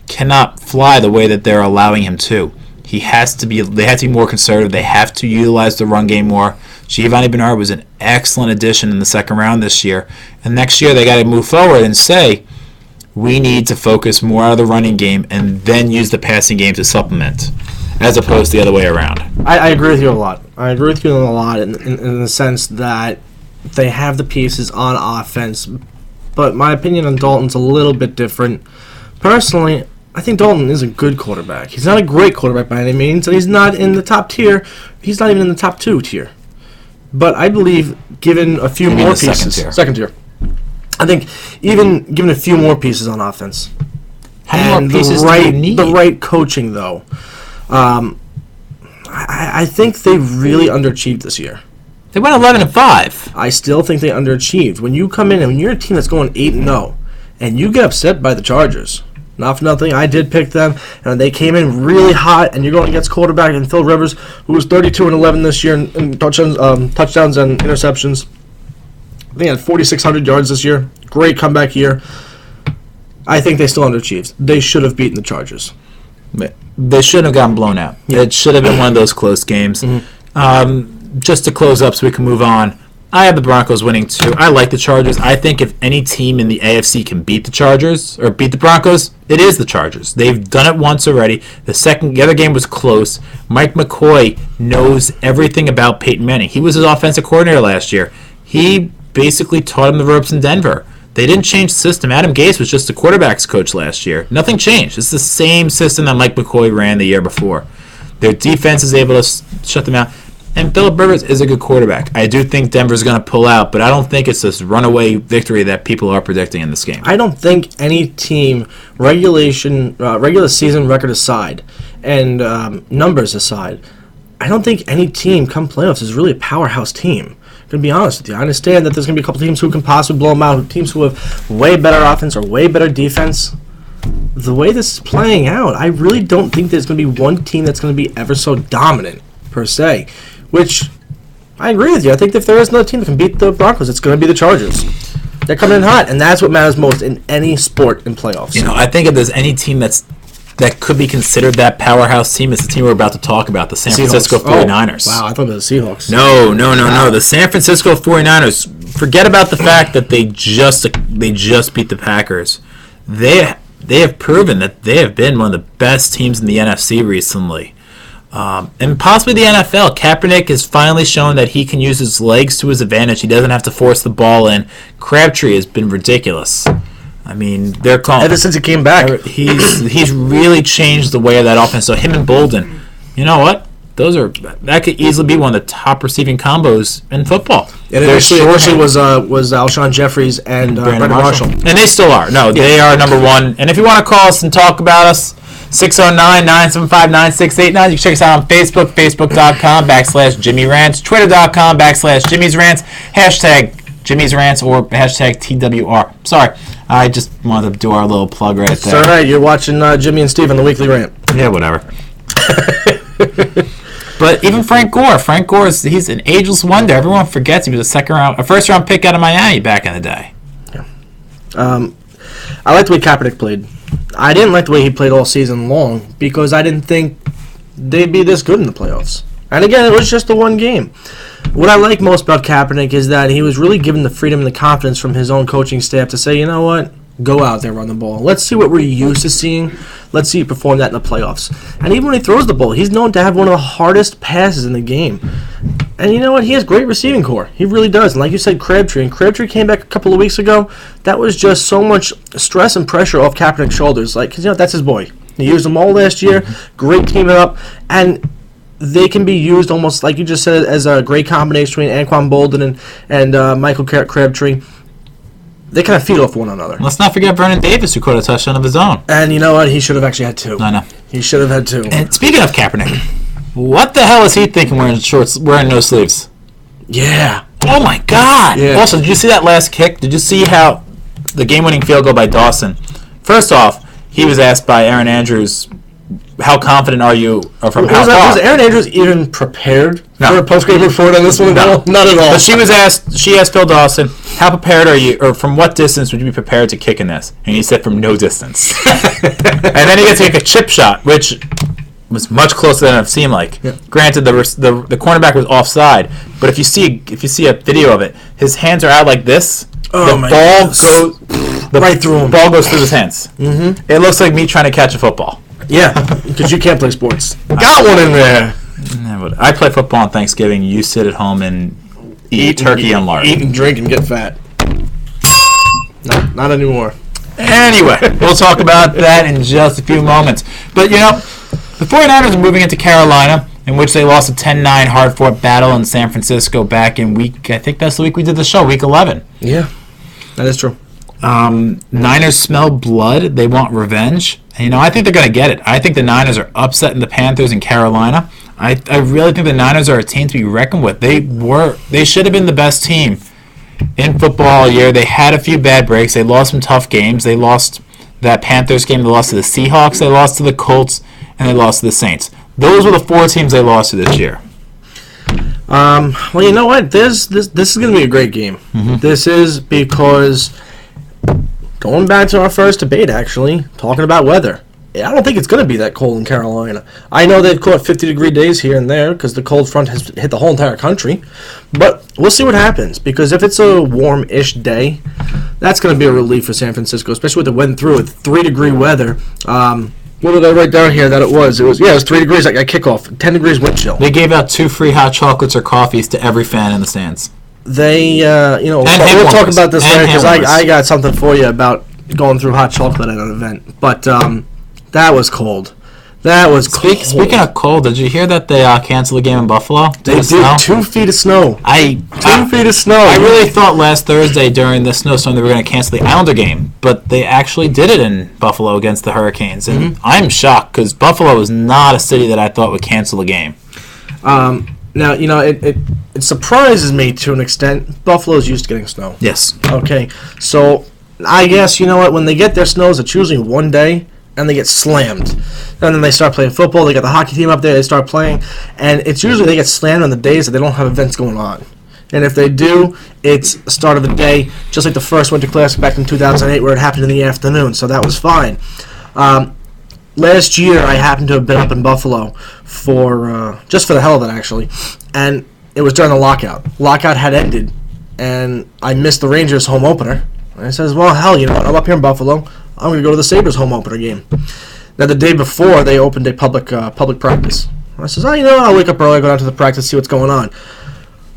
A: cannot fly the way that they're allowing him to. They have to be more conservative. They have to utilize the run game more. Giovanni Bernard was an excellent addition in the second round this year. And next year they got to move forward and say, we need to focus more on the running game and then use the passing game to supplement, as opposed to the other way around.
B: I agree with you a lot. I agree with you a lot in the sense that they have the pieces on offense. But my opinion on Dalton's a little bit different. Personally, I think Dalton is a good quarterback. He's not a great quarterback by any means, and he's not in the top tier. He's not even in the top 2 tier. But I believe given a few more pieces... Second tier. I think even given a few more pieces on offense.
A: How many more pieces do you need?
B: The right coaching, though. I think they really underachieved this year.
A: They went 11-5.
B: I still think they underachieved. When you come in and when you're a team that's going 8-0, and you get upset by the Chargers... Not for nothing, I did pick them, and they came in really hot, and you're going against quarterback and Phil Rivers, who was 32-11 this year in touchdowns and interceptions. I think he had 4,600 yards this year. Great comeback year. I think they still underachieved. They should have beaten the Chargers.
A: They shouldn't have gotten blown out. Yeah. It should have been one of those close games. Mm-hmm. Just to close up so we can move on, I have the Broncos winning too. I like the Chargers. I think if any team in the AFC can beat the Chargers or beat the Broncos, it is the Chargers. They've done it once already. The other game was close. Mike McCoy knows everything about Peyton Manning. He was his offensive coordinator last year. He basically taught him the ropes in Denver. They didn't change the system. Adam Gase was just the quarterback's coach last year. Nothing changed. It's the same system that Mike McCoy ran the year before. Their defense is able to shut them out. And Philip Rivers is a good quarterback. I do think Denver's going to pull out, but I don't think it's this runaway victory that people are predicting in this game.
B: I don't think any team, regular season record aside, and numbers aside, I don't think any team come playoffs is really a powerhouse team. I'm going to be honest with you. I understand that there's going to be a couple teams who can possibly blow them out, teams who have way better offense or way better defense. The way this is playing out, I really don't think there's going to be one team that's going to be ever so dominant, per se. Which, I agree with you. I think if there is another team that can beat the Broncos, it's going to be the Chargers. They're coming in hot, and that's what matters most in any sport in playoffs.
A: I think if there's any team that could be considered that powerhouse team, it's the team we're about to talk about, the San Francisco 49ers.
B: Oh, wow, I thought it was the Seahawks.
A: No. The San Francisco 49ers, forget about the fact that they just beat the Packers. they have proven that they have been one of the best teams in the NFC recently. And possibly the NFL. Kaepernick has finally shown that he can use his legs to his advantage. He doesn't have to force the ball in. Crabtree has been ridiculous. I mean, they're calling
B: Ever since he came back.
A: He's really changed the way of that offense. So him and Bolden, you know what? That could easily be one of the top receiving combos in football.
B: And initially was Alshon Jeffries and Brandon Marshall.
A: And they still are. No, they are number one. And if you want to call us and talk about us, 609-975-9689. You can check us out on Facebook, facebook.com/Jimmy Rants, twitter.com/Jimmy's Rants, hashtag Jimmy's Rants, or hashtag TWR. Sorry, I just wanted to do our little plug right there.
B: It's all right. You're watching Jimmy and Steve on the Weekly Rant.
A: Yeah, whatever. But even Frank Gore, he's an ageless wonder. Everyone forgets he was a first round pick out of Miami back in the day.
B: Yeah. I like the way Kaepernick played. I didn't like the way he played all season long because I didn't think they'd be this good in the playoffs. And again, it was just the one game. What I like most about Kaepernick is that he was really given the freedom and the confidence from his own coaching staff to say, you know what, go out there, run the ball. Let's see what we're used to seeing. Let's see you perform that in the playoffs. And even when he throws the ball, he's known to have one of the hardest passes in the game. And you know what? He has great receiving core. He really does. And like you said, Crabtree came back a couple of weeks ago. That was just so much stress and pressure off Kaepernick's shoulders. Cause that's his boy. He used them all last year. Great teaming up. And they can be used almost, like you just said, as a great combination between Anquan Bolden and Michael Crabtree. They kind of feed off one another.
A: Let's not forget Vernon Davis, who caught a touchdown of his own.
B: And you know what? He should have actually had two.
A: I know.
B: He should have had two.
A: And speaking of Kaepernick, what the hell is he thinking wearing no sleeves?
B: Yeah.
A: Oh, my God.
B: Yeah.
A: Also, did you see that last kick? Did you see how the game-winning field goal by Dawson? First off, he was asked by Aaron Andrews, how confident are you from how far?
B: Was Aaron Andrews even prepared
A: for
B: a post-game report on this one?
A: No.
B: Not at all.
A: But she asked Phil Dawson, how prepared are you, or from what distance would you be prepared to kick in this? And he said from no distance. And then he gets to take a chip shot, which was much closer than I've seen.
B: Yeah.
A: Granted, the cornerback was offside, but if you see a video of it, his hands are out like this.
B: Oh,
A: the ball goes
B: right through him.
A: Ball goes through his hands. Mm-hmm. It looks like me trying to catch a football.
B: Yeah, because you can't play sports. Got one in there.
A: I play football on Thanksgiving. You sit at home and eat turkey and lard.
B: Eat and drink and get fat. No, not anymore.
A: Anyway, we'll talk about that in just a few moments. But, the 49ers are moving into Carolina, in which they lost a 10-9 hard-fought battle in San Francisco back in I think that's the week we did the show, week 11.
B: Yeah, that is true.
A: Niners smell blood. They want revenge. And, I think they're going to get it. I think the Niners are upsetting the Panthers in Carolina. I really think the Niners are a team to be reckoned with. They should have been the best team in football all year. They had a few bad breaks. They lost some tough games. They lost that Panthers game. They lost to the Seahawks. They lost to the Colts. And they lost to the Saints. Those were the four teams they lost to this year.
B: Well, you know what? This is going to be a great game. Mm-hmm. This is because... Going back to our first debate, actually, talking about weather. I don't think it's going to be that cold in Carolina. I know they've caught 50-degree days here and there because the cold front has hit the whole entire country. But we'll see what happens because if it's a warm-ish day, that's going to be a relief for San Francisco, especially with the wind through it. 3-degree weather. What did I write down here that it was? It was 3 degrees at kickoff, 10 degrees wind chill.
A: They gave out 2 free hot chocolates or coffees to every fan in the stands.
B: They, we'll talk about this later because I got something for you about going through hot chocolate at an event. But that was cold. That was cold.
A: Speaking of cold, did you hear that they canceled the game in Buffalo?
B: They did. 2 feet of snow. 2 feet of snow.
A: I really thought last Thursday during the snowstorm they were going to cancel the Islander game, but they actually did it in Buffalo against the Hurricanes. And I'm shocked because Buffalo is not a city that I thought would cancel the game.
B: Now, it surprises me to an extent. Buffalo's used to getting snow.
A: Yes.
B: Okay, so I guess, you know what, when they get their snows, it's usually one day, and they get slammed. And then they start playing football. They got the hockey team up there. They start playing. And it's usually they get slammed on the days that they don't have events going on. And if they do, it's the start of the day, just like the first Winter Classic back in 2008 where it happened in the afternoon. So that was fine. Last year, I happened to have been up in Buffalo for just for the hell of it, actually. And it was during the lockout. Lockout had ended, and I missed the Rangers home opener. And I says, well, hell, you know what? I'm up here in Buffalo. I'm going to go to the Sabres home opener game. Now, the day before, they opened a public practice. I says, I'll wake up early, go down to the practice, see what's going on.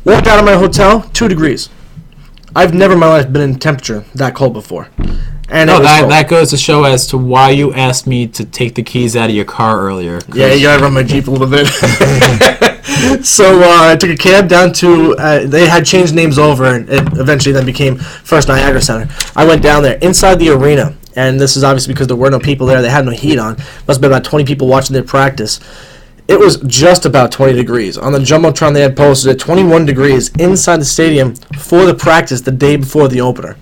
B: Walked out of my hotel, 2 degrees. I've never in my life been in temperature that cold before. And
A: that goes to show as to why you asked me to take the keys out of your car earlier.
B: Yeah, you gotta run my Jeep a little bit. So I took a cab down to, they had changed names over, and it eventually then became First Niagara Center. I went down there, inside the arena, and this is obviously because there were no people there, they had no heat on. Must have been about 20 people watching their practice. It was just about 20 degrees. On the Jumbotron, they had posted at 21 degrees inside the stadium for the practice the day before the opener.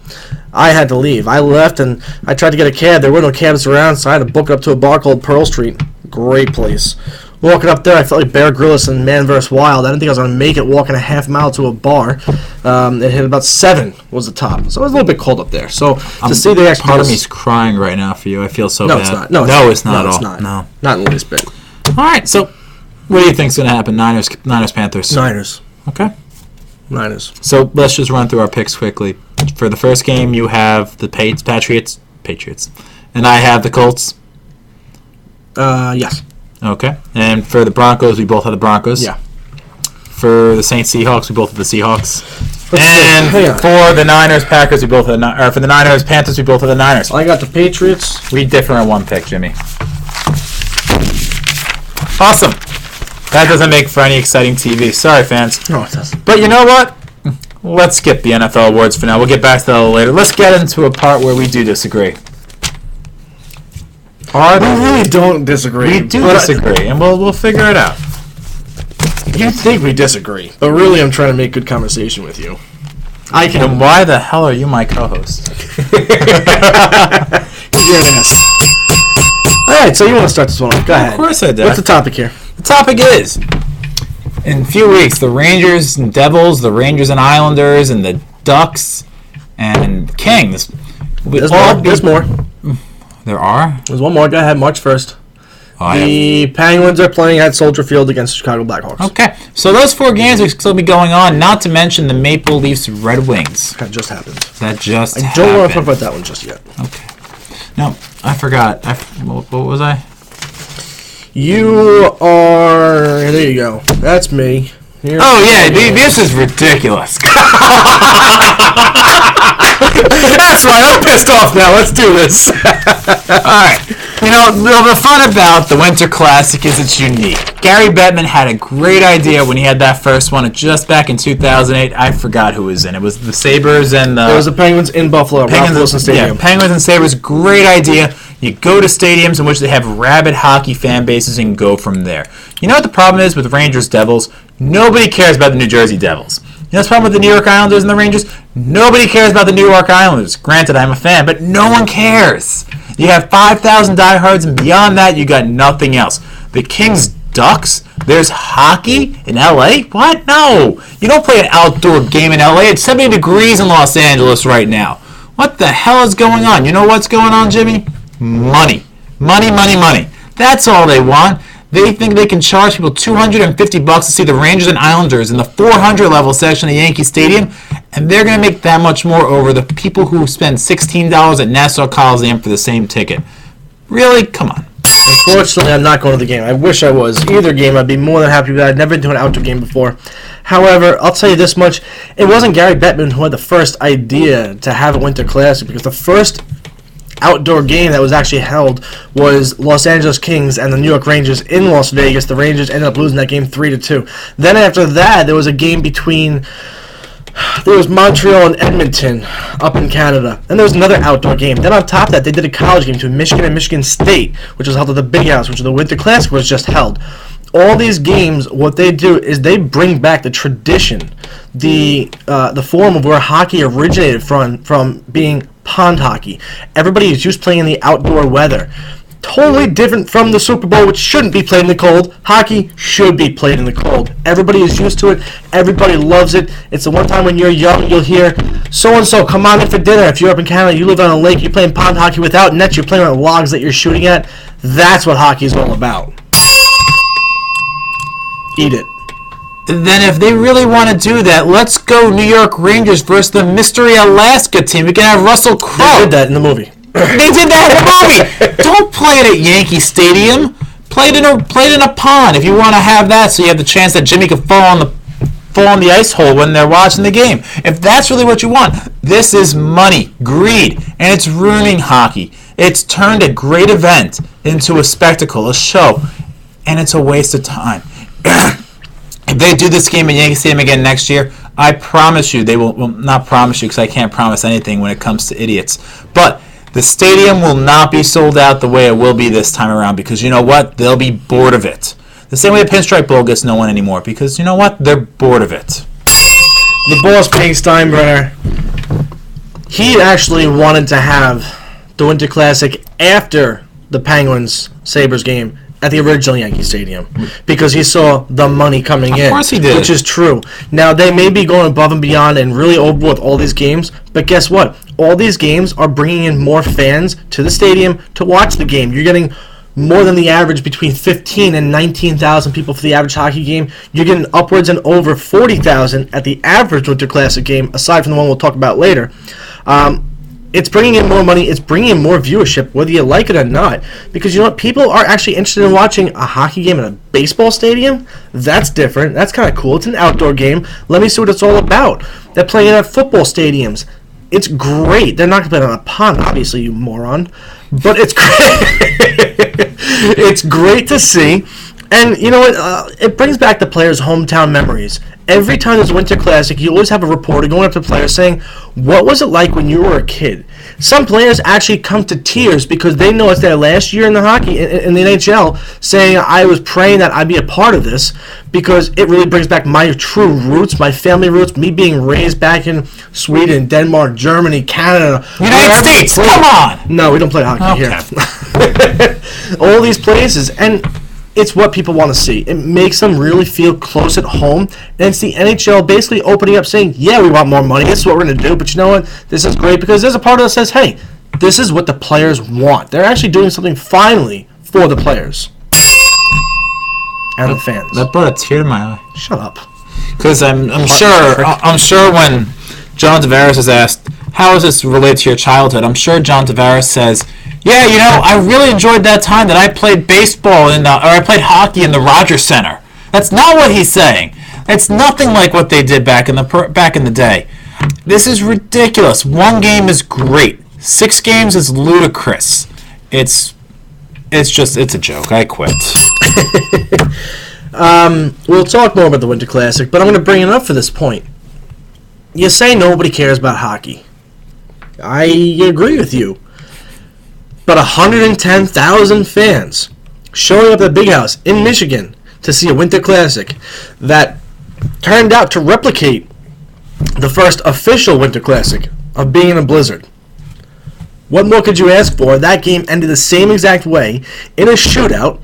B: I had to leave. I left, and I tried to get a cab. There were no cabs around, so I had to book it up to a bar called Pearl Street. Great place. Walking up there, I felt like Bear Grylls in Man vs. Wild. I didn't think I was going to make it walking a half mile to a bar. It hit about 7 was the top. So it was a little bit cold up there. So to see the actual...
A: Part of me's crying right now for you. I feel so bad.
B: It's not.
A: No, it's not at all. No.
B: Not in the least bit.
A: All right, so what do you think's going to happen? Niners, Panthers?
B: Niners.
A: Okay.
B: Niners.
A: So let's just run through our picks quickly. For the first game, you have the Patriots, and I have the Colts.
B: Yes.
A: Okay. And for the Broncos, we both have the Broncos.
B: Yeah.
A: For the Saints Seahawks, we both have the Seahawks. And for the Niners Packers, we both have the for the Niners Panthers, we both have the Niners.
B: I got the Patriots.
A: We differ on one pick, Jimmy. Awesome. That doesn't make for any exciting TV. Sorry, fans.
B: No, it doesn't.
A: But you know what? Let's skip the NFL awards for now. We'll get back to that a little later. Let's get into a part where we do disagree.
B: We really don't disagree.
A: We do disagree, and we'll figure it out.
B: You think we disagree, but really I'm trying to make good conversation with you.
A: Then why the hell are you my co-host?
B: You're an ass. Alright, so you want to start this one off. Go ahead.
A: Of course I do.
B: What's the topic here?
A: The topic is, in a few weeks, the Rangers and Devils, the Rangers and Islanders, and the Ducks and Kings.
B: There's more.
A: There are?
B: There's one more. Go ahead, March 1st. The Penguins are playing at Soldier Field against the Chicago Blackhawks.
A: Okay, so those 4 games will still be going on, not to mention the Maple Leafs Red Wings.
B: That just happened.
A: That just happened.
B: I don't want to talk about that one just yet.
A: Okay. No, I forgot. What was I?
B: You are... There you go. That's me. Here.
A: Oh, yeah, this is ridiculous.
B: That's right, I'm pissed off now. Let's do this.
A: Alright. You know, the fun about the Winter Classic is it's unique. Gary Bettman had a great idea when he had that first one just back in 2008. I forgot who was in it. It was the Sabres and the...
B: It was the Penguins in Buffalo.
A: Penguins Stadium. Yeah, Penguins and Sabres. Great idea. You go to stadiums in which they have rabid hockey fan bases and go from there. You know what the problem is with Rangers Devils? Nobody cares about the New Jersey Devils. You know what's the problem with the New York Islanders and the Rangers? Nobody cares about the New York Islanders. Granted, I'm a fan, but no one cares. You have 5,000 diehards, and beyond that, you got nothing else. The Kings Ducks? There's hockey in L.A.? What? No. You don't play an outdoor game in L.A. It's 70 degrees in Los Angeles right now. What the hell is going on? You know what's going on, Jimmy? Money. Money, money, money. That's all they want. They think they can charge people $250 to see the Rangers and Islanders in the 400 level section of Yankee Stadium, and they're going to make that much more over the people who spend $16 at Nassau Coliseum for the same ticket. Really? Come on.
B: Unfortunately, I'm not going to the game. I wish I was. Either game, I'd be more than happy with that. I'd never been to an outdoor game before. However, I'll tell you this much. It wasn't Gary Bettman who had the first idea to have a Winter Classic, because the first outdoor game that was actually held was Los Angeles Kings and the New York Rangers in Las Vegas. The Rangers ended up losing that game 3-2. Then after that, there was a game between Montreal and Edmonton up in Canada. Then there was another outdoor game. Then on top of that, they did a college game between Michigan and Michigan State, which was held at the Big House, which the Winter Classic was just held. All these games, what they do is they bring back the tradition, the form of where hockey originated from being pond hockey. Everybody is used to playing in the outdoor weather. Totally different from the Super Bowl, which shouldn't be played in the cold. Hockey should be played in the cold. Everybody is used to it. Everybody loves it. It's the one time when you're young, you'll hear, so-and-so, come on in for dinner. If you're up in Canada, you live on a lake, you're playing pond hockey without nets, you're playing on logs that you're shooting at. That's what hockey is all about. Eat it.
A: Then if they really want to do that, let's go New York Rangers versus the Mystery Alaska team. We can have Russell Crowe.
B: They did that in the movie.
A: They did that in the movie. Don't play it at Yankee Stadium. Play it in a pond if you want to have that, so you have the chance that Jimmy could fall on the ice hole when they're watching the game. If that's really what you want, this is money, greed, and it's ruining hockey. It's turned a great event into a spectacle, a show, and it's a waste of time. If they do this game at Yankee Stadium again next year, I promise you, they will, well, not promise you because I can't promise anything when it comes to idiots, but the stadium will not be sold out the way it will be this time around because you know what? They'll be bored of it. The same way the Pinstripe Bowl gets no one anymore because you know what? They're bored of it.
B: The boss paying Steinbrenner, he actually wanted to have the Winter Classic after the Penguins-Sabres game at the original Yankee Stadium because he saw the money coming in.
A: Of course he did.
B: Which is true. Now, they may be going above and beyond and really over with all these games, but guess what? All these games are bringing in more fans to the stadium to watch the game. You're getting more than the average between 15 and 19,000 people for the average hockey game. You're getting upwards and over 40,000 at the average Winter Classic game, aside from the one we'll talk about later. It's bringing in more money. It's bringing in more viewership, whether you like it or not. Because you know what? People are actually interested in watching a hockey game in a baseball stadium. That's different. That's kind of cool. It's an outdoor game. Let me see what it's all about. They're playing at football stadiums. It's great. They're not going to play it on a pond, obviously, you moron. But it's great. It's great to see. And you know what? It brings back the players' hometown memories. Every time there's a Winter Classic, you always have a reporter going up to players saying, what was it like when you were a kid? Some players actually come to tears because they know it's their last year in the hockey, in the NHL, saying, I was praying that I'd be a part of this because it really brings back my true roots, my family roots, me being raised back in Sweden, Denmark, Germany, Canada.
A: United States, come on!
B: No, we don't play hockey here. All these places, and it's what people want to see. It makes them really feel close at home. And it's the NHL basically opening up saying, yeah, we want more money. This is what we're going to do. But you know what? This is great because there's a part of us that says, hey, this is what the players want. They're actually doing something finally for the players. And the fans.
A: That brought a tear to my eye.
B: Shut up.
A: Because I'm sure when John Tavares is asked, how does this relate to your childhood? I'm sure John Tavares says, yeah, you know, I really enjoyed that time that I played baseball or I played hockey in the Rogers Center. That's not what he's saying. It's nothing like what they did back in the day. This is ridiculous. One game is great. 6 games is ludicrous. It's a joke. I quit.
B: We'll talk more about the Winter Classic, but I'm going to bring it up for this point. You say nobody cares about hockey. I agree with you. But 110,000 fans showing up at the Big House in Michigan to see a Winter Classic that turned out to replicate the first official Winter Classic of being in a blizzard. What more could you ask for? That game ended the same exact way in a shootout.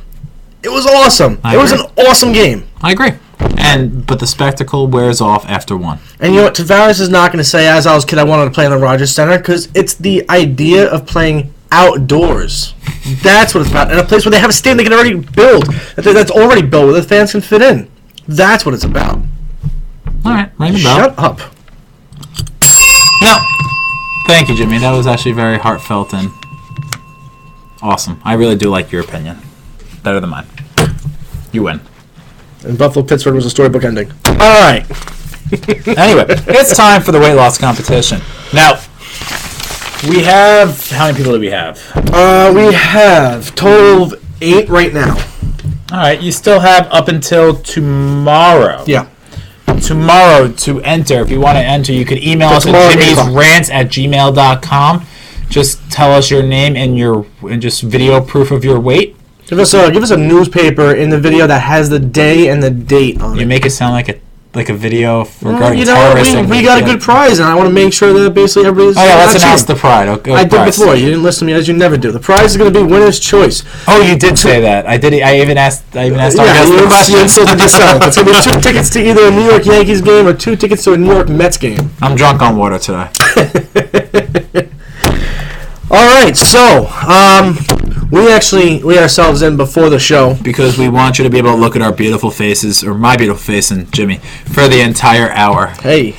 B: It was awesome. It was an awesome game.
A: I agree. But the spectacle wears off after one.
B: And you know what? Tavares is not going to say, as I was a kid, I wanted to play in the Rogers Center, because it's the idea of playing outdoors. That's what it's about. In a place where they have a stadium they can already build. That's already built, where the fans can fit in. That's what it's about.
A: All right, ring the bell.
B: Shut up.
A: No. Thank you, Jimmy. That was actually very heartfelt and awesome. I really do like your opinion. Better than mine. You win.
B: And Buffalo-Pittsburgh was a storybook ending. All right.
A: Anyway, it's time for the weight loss competition. Now, we have... How many people do we have?
B: We have total of 8 right now.
A: All right, you still have up until tomorrow.
B: Yeah.
A: Tomorrow to enter. If you want to enter, you can email us at jimmysrants@gmail.com. Just tell us your name and just video proof of your weight.
B: Give us a newspaper in the video that has the day and the date on it.
A: You make it sound like a video regarding terrorism.
B: We got a good prize, and I want to make sure that basically everybody's...
A: Oh, yeah, let's announce the prize. Okay,
B: I did before. You didn't listen to me, as you never do. The prize is going to be winner's choice.
A: Oh, you did say that. I did. I even asked our guest the question.
B: You insulted yourself. It's going to be 2 tickets to either a New York Yankees game or 2 tickets to a New York Mets game.
A: I'm drunk on water today.
B: All right, so we ourselves in before the show
A: because we want you to be able to look at our beautiful faces, or my beautiful face and Jimmy, for the entire hour.
B: Hey,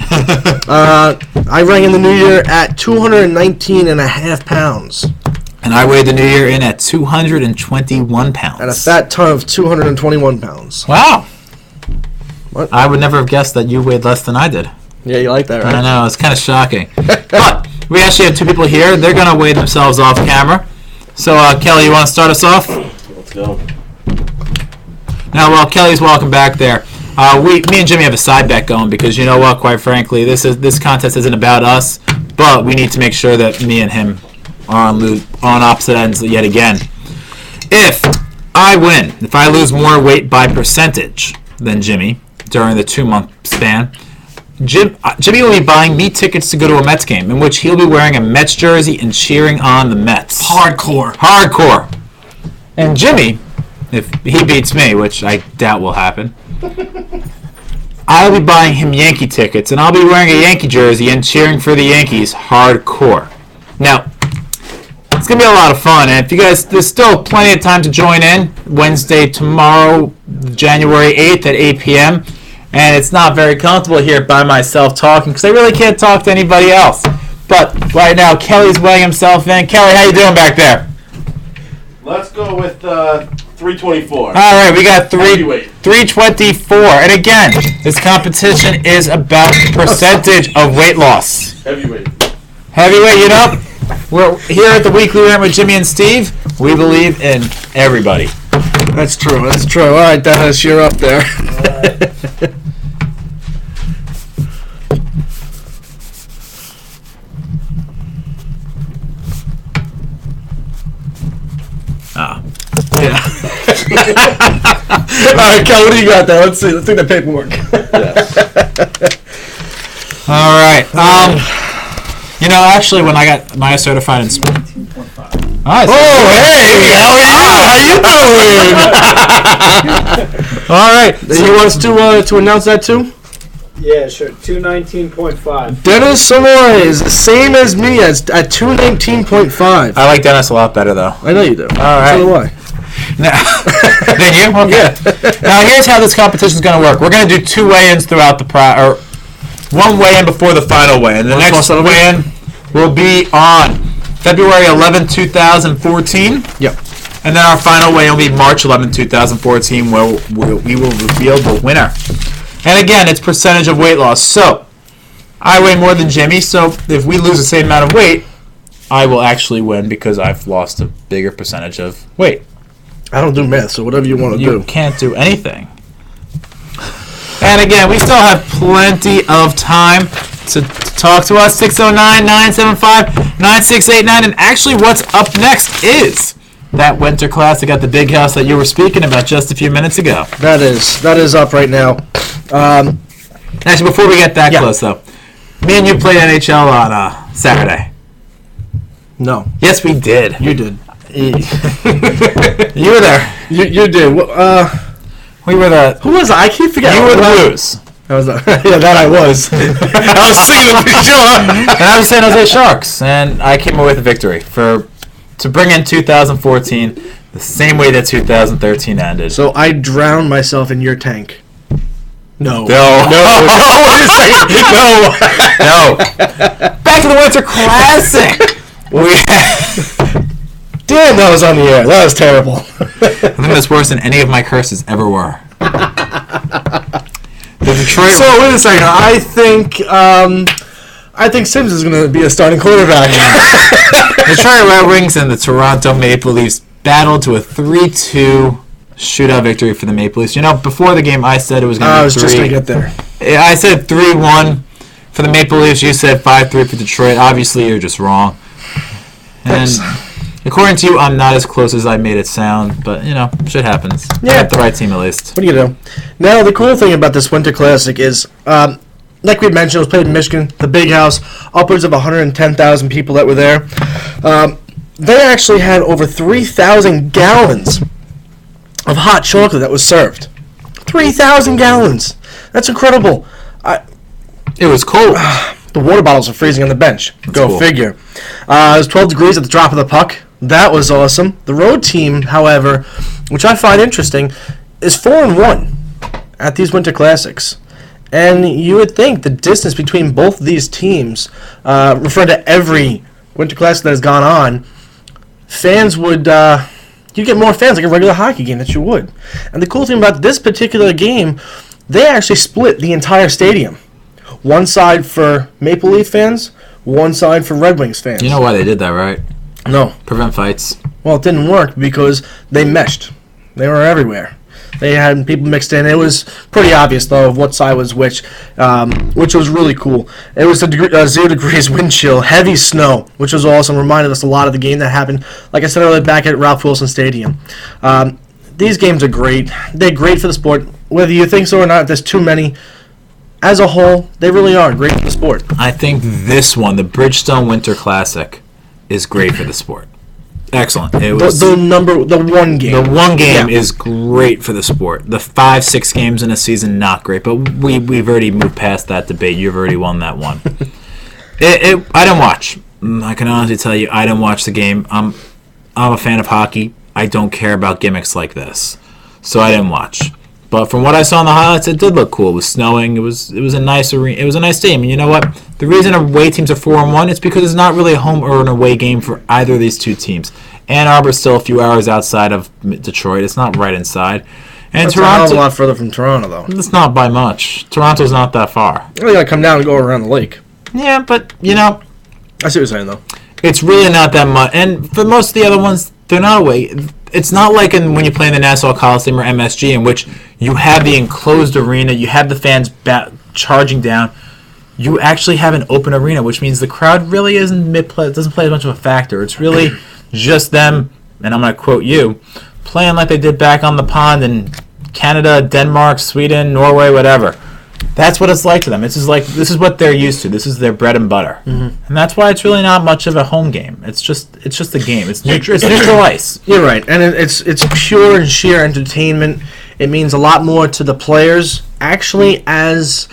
B: I rang in the new year at 219.5 pounds.
A: And I weighed the new year in at 221 pounds.
B: And a fat ton of 221 pounds.
A: Wow.
B: What?
A: I would never have guessed that you weighed less than I did.
B: Yeah, you like that, right?
A: I know, it's kind of shocking. But we actually have two people here. They're going to weigh themselves off camera. So, Kelly, you want to start us off?
E: Let's go.
A: Now, while Kelly's walking back there, me and Jimmy have a side bet going because you know what? Quite frankly, this contest isn't about us, but we need to make sure that me and him are on opposite ends yet again. If I win, if I lose more weight by percentage than Jimmy during the 2-month span, Jimmy will be buying me tickets to go to a Mets game in which he'll be wearing a Mets jersey and cheering on the Mets. Hardcore. And Jimmy, if he beats me, which I doubt will happen, I'll be buying him Yankee tickets and I'll be wearing a Yankee jersey and cheering for the Yankees hardcore. Now, it's going to be a lot of fun, and if you guys, there's still plenty of time to join in. Wednesday, tomorrow, January 8th at 8 p.m., and it's not very comfortable here by myself talking because I really can't talk to anybody else. But right now, Kelly's weighing himself in. Kelly, how you doing back there?
E: Let's go with 324.
A: All right, we got
E: Heavyweight.
A: 324, and again, this competition is about percentage of weight loss.
E: Heavyweight.
A: Heavyweight, you know? We're here at the Weekly Rant with Jimmy and Steve. We believe in everybody.
B: That's true. All right, Dennis, you're up there. Yeah. All right, Kel, what do you got there? Let's see. Let's see the paperwork.
A: All right. You know, actually, when I got certified in sport. 19.5. Nice.
B: Oh, hey! How you doing? All right. So you want us to announce that too?
D: Yeah, sure. 219.5.
B: Dennis Savoy is the same as me at 219.5.
A: I like Dennis a lot better, though.
B: I know you do.
A: All right.
B: So do I.
A: Than you? Okay. Now, here's how this competition is going to work. We're going to do 2 weigh-ins throughout the or one weigh-in before the final weigh-in. The next weigh-in will be on February 11, 2014.
B: Yep.
A: And then our final weigh-in will be March 11, 2014, where we will reveal the winner. And again, it's percentage of weight loss. So, I weigh more than Jimmy, so if we lose the same amount of weight, I will actually win because I've lost a bigger percentage of weight.
B: I don't do math, so whatever you want to do.
A: You can't do anything. And again, we still have plenty of time to talk to us. 609-975-9689. And actually, what's up next is that Winter Classic at the Big House that you were speaking about just a few minutes ago.
B: That is up right now.
A: Actually, before we get that close, though, me and you played NHL on Saturday.
B: No.
A: Yes, we did.
B: You did.
A: You were there.
B: You did.
A: We were the...
B: Who was I? I keep forgetting.
A: You were the Blues.
B: I was yeah, that I was. I was singing the John.
A: And I was San Jose Sharks, and I came away with a victory to bring in 2014 the same way that 2013 ended.
B: So I drowned myself in your tank. No.
A: No. Back to the Winter Classic.
B: Damn, that was on the air. That was terrible.
A: I think that's worse than any of my curses ever were. The Detroit.
B: So wait a second. I think Sims is going to be a starting quarterback.
A: The Detroit Red Wings and the Toronto Maple Leafs battled to a 3-2 shootout victory for the Maple Leafs. You know, before the game, I said it was going to be 3.
B: I was just going to get there.
A: I said 3-1 for the Maple Leafs. You said 5-3 for Detroit. Obviously, you're just wrong. And according to you, I'm not as close as I made it sound, but, you know, shit happens.
B: Yeah.
A: I got the right team at least.
B: What do you do? Now, the cool thing about this Winter Classic is, like we mentioned, it was played in Michigan, the Big House, upwards of 110,000 people that were there. They actually had over 3,000 gallons of hot chocolate that was served. 3,000 gallons. That's incredible.
A: It was cold.
B: The water bottles are freezing on the bench. Go
A: cool.
B: figure. It was 12 degrees at the drop of the puck. That was awesome. The road team, however, which I find interesting, is 4-1 at these Winter Classics. And you would think the distance between both of these teams, referring to every Winter Classic that has gone on, fans would you get more fans like a regular hockey game that you would. And the cool thing about this particular game, they actually split the entire stadium. One side for Maple Leaf fans, one side for Red Wings fans.
A: You know why they did that, right?
B: No.
A: Prevent fights.
B: Well, it didn't work because they meshed. They were everywhere. They had people mixed in. It was pretty obvious, though, of what side was which was really cool. It was 0 degrees wind chill, heavy snow, which was awesome. Reminded us a lot of the game that happened, like I said earlier, back at Ralph Wilson Stadium. These games are great. They're great for the sport. Whether you think so or not, there's too many. As a whole, they really are great for the sport.
A: I think this one, the Bridgestone Winter Classic, is great for the sport. Excellent. It was
B: the one game.
A: The one game is great for the sport. The 5-6 games in a season, not great. But we've already moved past that debate. You've already won that one. I don't watch. I can honestly tell you, I don't watch the game. I'm a fan of hockey. I don't care about gimmicks like this, so I didn't watch. But from what I saw in the highlights, it did look cool. It was snowing. It was a nice arena. It was a nice game. And you know what? The reason away teams are 4-1 is because it's not really a home or an away game for either of these two teams. Ann Arbor's still a few hours outside of Detroit. It's not right inside. And
B: That's
A: Toronto,
B: a lot further from Toronto, though.
A: It's not by much. Toronto's not that far.
B: You gotta come down and go around the lake.
A: Yeah, but you know,
B: I see what you're saying, though.
A: it's really not that much. And for most of the other ones, they're not away. It's not like when you play in the Nassau Coliseum or MSG, in which you have the enclosed arena, you have the fans charging down. You actually have an open arena, which means the crowd really doesn't play as much of a factor. It's really just them, and I'm going to quote you, playing like they did back on the pond in Canada, Denmark, Sweden, Norway, whatever. That's what it's like to them. It's just like this is what they're used to. This is their bread and butter, and that's why it's really not much of a home game. It's just a game. It's neutral ice.
B: You're right, and it's pure and sheer entertainment. It means a lot more to the players, actually, as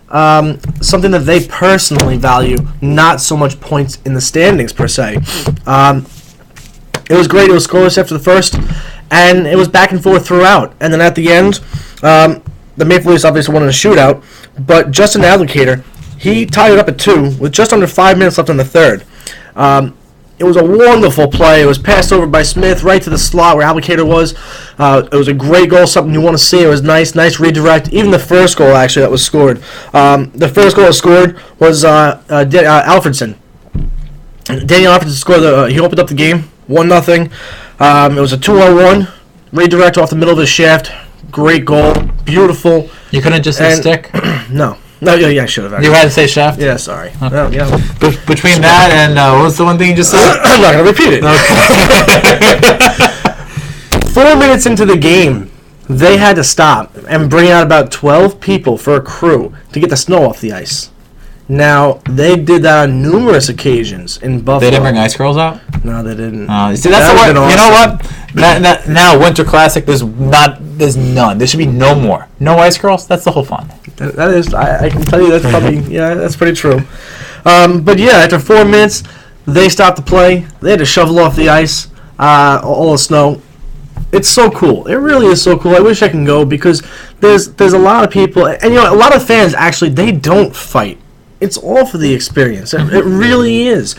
B: something that they personally value, not so much points in the standings per se. It was great. It was scoreless after the first, and it was back and forth throughout. And then at the end, the Maple Leafs obviously won in a shootout, but Justin Advocator, he tied it up at 2 with just under 5 minutes left in the third. It was a wonderful play. It was passed over by Smith right to the slot where Advocator was. It was a great goal, something you want to see. It was nice redirect. Even the first goal, actually, that was scored. The first goal that was scored was Alfredson. Daniel Alfredson scored. He opened up the game, 1-0. It was a 2-on-1 redirect off the middle of the shaft. Great goal, beautiful.
A: You couldn't just say stick?
B: No, yeah, I should have. Actually.
A: You had to say shaft?
B: Yeah, sorry.
A: Okay.
B: Well, yeah.
A: Between that and what was the one thing you just said?
B: I'm not gonna repeat it. Okay. 4 minutes into the game, they had to stop and bring out about 12 people for a crew to get the snow off the ice. Now, they did that on numerous occasions in Buffalo.
A: They didn't bring ice curls out?
B: No, they didn't.
A: See, that's the one. Awesome. You know what? Now, Winter Classic, there's none. There should be no more. No ice curls. That's the whole fun.
B: That is, I can tell you that's probably, that's pretty true. But yeah, after 4 minutes, they stopped the play. They had to shovel off the ice, all the snow. It's so cool. It really is so cool. I wish I can go because there's a lot of people, and a lot of fans actually, they don't fight. It's all for the experience. It really is.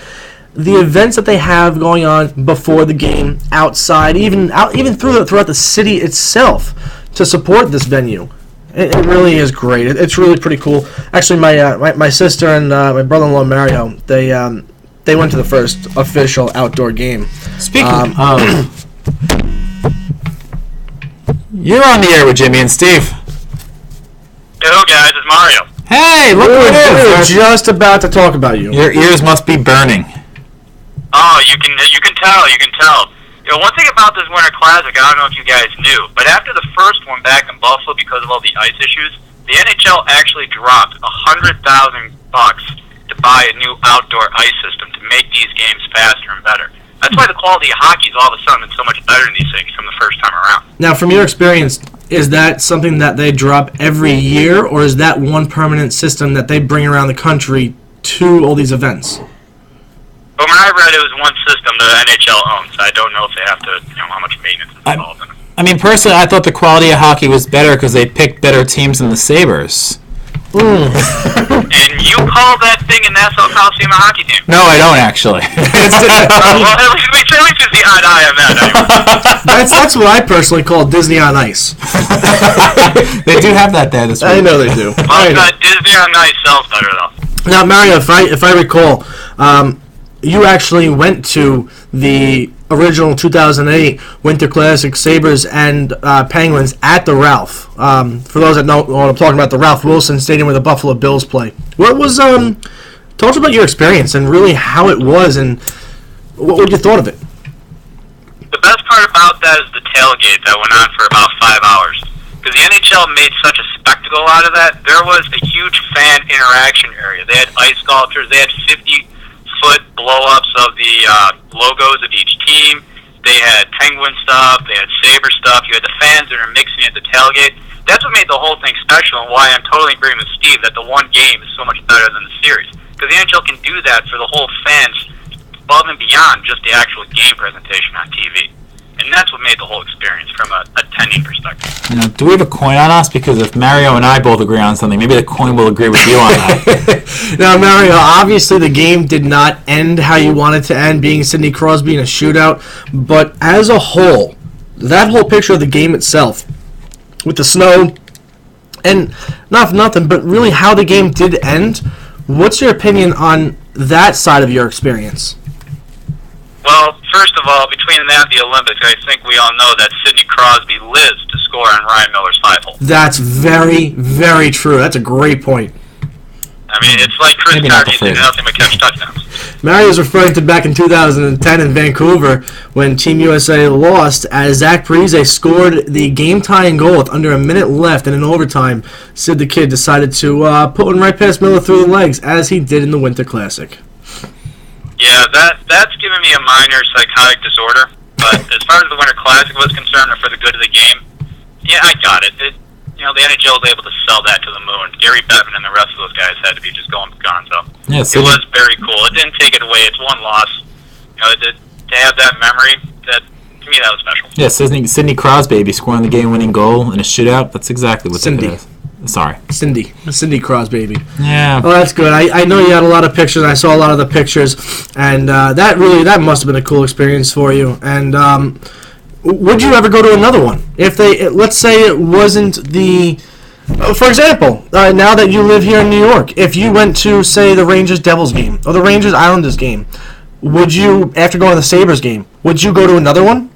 B: The events that they have going on before the game, outside, even throughout the city itself, to support this venue, it really is great. It's really pretty cool. Actually, my sister and my brother-in-law Mario, they went to the first official outdoor game.
A: Speaking of, you're on the air with Jimmy and Steve.
F: Hello, guys. It's Mario.
A: Hey, look what it is.
B: We're just about to talk about you.
A: Your ears must be burning.
F: Oh, you can tell. One thing about this Winter Classic, I don't know if you guys knew, but after the first one back in Buffalo because of all the ice issues, the NHL actually dropped $100,000 to buy a new outdoor ice system to make these games faster and better. That's why the quality of hockey is all of a sudden so much better in these things from the first time around.
B: Now, from your experience, is that something that they drop every year, or is that one permanent system that they bring around the country to all these events?
F: But when I read it was one system the NHL owns. I don't know if they have to, how much maintenance is involved in it.
A: I mean, personally, I thought the quality of hockey was better because they picked better teams than the Sabres.
F: And you call that thing in Nassau Coliseum a hockey team.
A: No, I don't actually.
F: Well, at least it's the odd eye on that. Anyway.
B: That's what I personally call Disney on Ice.
A: They do have that there this week.
B: I know they do.
F: Well, Disney on Ice sells better, though.
B: Now, Mario, if I recall, you actually went to the original 2008 Winter Classic Sabres and Penguins at the Ralph. For those that know what I'm talking about, the Ralph Wilson Stadium where the Buffalo Bills play. What was tell us about your experience and really how it was and what you thought of it.
F: The best part about that is the tailgate that went on for about 5 hours. Because the NHL made such a spectacle out of that, there was a huge fan interaction area. They had ice sculptures. They had 50-foot blow-ups of the logos of each team. They had Penguin stuff. They had Sabre stuff. You had the fans that are mixing at the tailgate. That's what made the whole thing special and why I'm totally agreeing with Steve that the one game is so much better than the series. Because the NHL can do that for the whole fans above and beyond just the actual game presentation on TV. And that's what made the whole experience from a attending perspective.
A: You know, do we have a coin on us? Because if Mario and I both agree on something, maybe the coin will agree with you on that.
B: Now, Mario, obviously the game did not end how you wanted to end, being Sidney Crosby in a shootout. But as a whole, that whole picture of the game itself, with the snow, and not for nothing, but really how the game did end, what's your opinion on that side of your experience?
F: Well, first of all, between that and the Olympics, I think we all know that Sidney Crosby lives to score on Ryan Miller's 5-hole.
B: That's very, very true. That's a great point.
F: I mean, it's like Chris
A: Maybe not
F: Carter
A: the
F: did
A: favorite.
F: nothing but catch touchdowns.
B: Mario's referring to back in 2010 in Vancouver when Team USA lost as Zach Parise scored the game-tying goal with under a minute left and in overtime. Sid the Kid decided to put one right past Miller through the legs, as he did in the Winter Classic.
F: Yeah, that's given me a minor psychotic disorder. But as far as the Winter Classic was concerned, or for the good of the game, yeah, I got it. You know, the NHL was able to sell that to the moon. Gary Bettman and the rest of those guys had to be just going gonzo.
A: Yeah,
F: It was very cool. It didn't take it away. It's one loss. You know, to have that memory, that to me, that was special.
A: Yeah, Sidney Crosby scoring the game-winning goal in a shootout. That's exactly what
B: Cindy.
A: that is. Sorry.
B: Cindy Crosby, baby.
A: Yeah.
B: Well, that's good. I know you had a lot of pictures. I saw a lot of the pictures, and that must have been a cool experience for you. And would you ever go to another one? If let's say it wasn't the, for example, now that you live here in New York, if you went to say the Rangers Devils game or the Rangers Islanders game, would you, after going to the Sabres game, would you go to another one?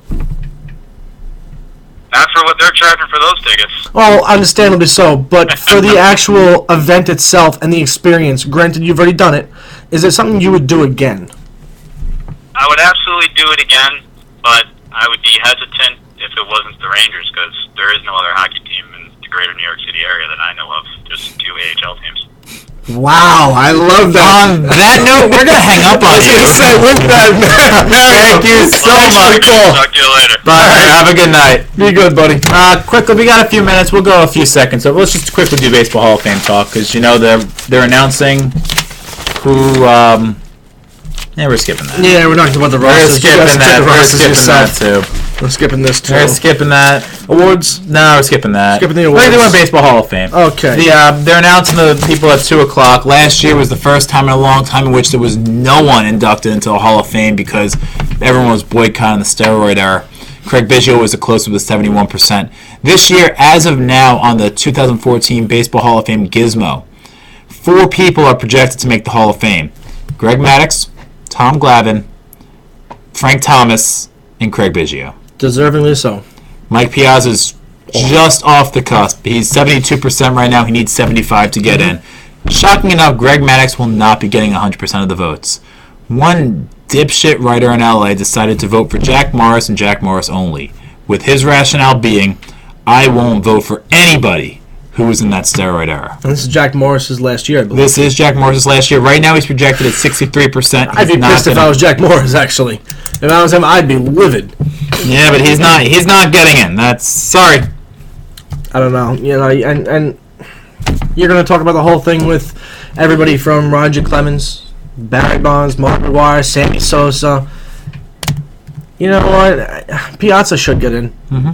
F: Not for what they're charging for those tickets.
B: Well, understandably so, but for the actual event itself and the experience, granted you've already done it, is it something you would do again?
F: I would absolutely do it again, but I would be hesitant if it wasn't the Rangers, because there is no other hockey team in the greater New York City area that I know of, just 2 AHL teams.
B: Wow, I love that.
A: On that note, we're going to hang up on you.
B: With that,
A: Thank you so much.
F: Talk to you later.
A: Bye. Have a good night.
B: Be good, buddy.
A: Quickly, we got a few minutes. We'll go a few seconds. So let's just quickly do Baseball Hall of Fame talk, because you know they're announcing who. Yeah, we're skipping that.
B: Yeah, we're not talking about the
A: We're
B: rosters.
A: skipping that. We're skipping that too.
B: We're skipping this too.
A: We're skipping that.
B: Awards.
A: No, we're skipping that.
B: Skipping the
A: We're
B: awards.
A: doing Baseball Hall of Fame.
B: Okay.
A: They're announcing the people at 2 o'clock. Last year was the first time in a long time in which there was no one inducted into the Hall of Fame because everyone was boycotting the steroid era. Craig Biggio was the closest with 71%. This year, as of now, on the 2014 Baseball Hall of Fame Gizmo, 4 people are projected to make the Hall of Fame. Greg Maddux, Tom Glavine, Frank Thomas, and Craig Biggio.
B: Deservingly so.
A: Mike Piazza's just off the cusp. He's 72% right now. He needs 75 to get in. Shocking enough, Greg Maddux will not be getting 100% of the votes. One dipshit writer in LA decided to vote for Jack Morris and Jack Morris only, with his rationale being, I won't vote for anybody who was in that steroid era.
B: And this is Jack Morris's last year, I believe.
A: This is Jack Morris's last year. Right now he's projected at 63%.
B: I'd be pissed if I was Jack Morris, actually. If I was him, I'd be livid.
A: Yeah, but he's not getting in. That's sorry.
B: I don't know. You know, and you're going to talk about the whole thing with everybody from Roger Clemens, Barry Bonds, Mark McGwire, Sammy Sosa. You know what? Piazza should get in.
A: Mm-hmm.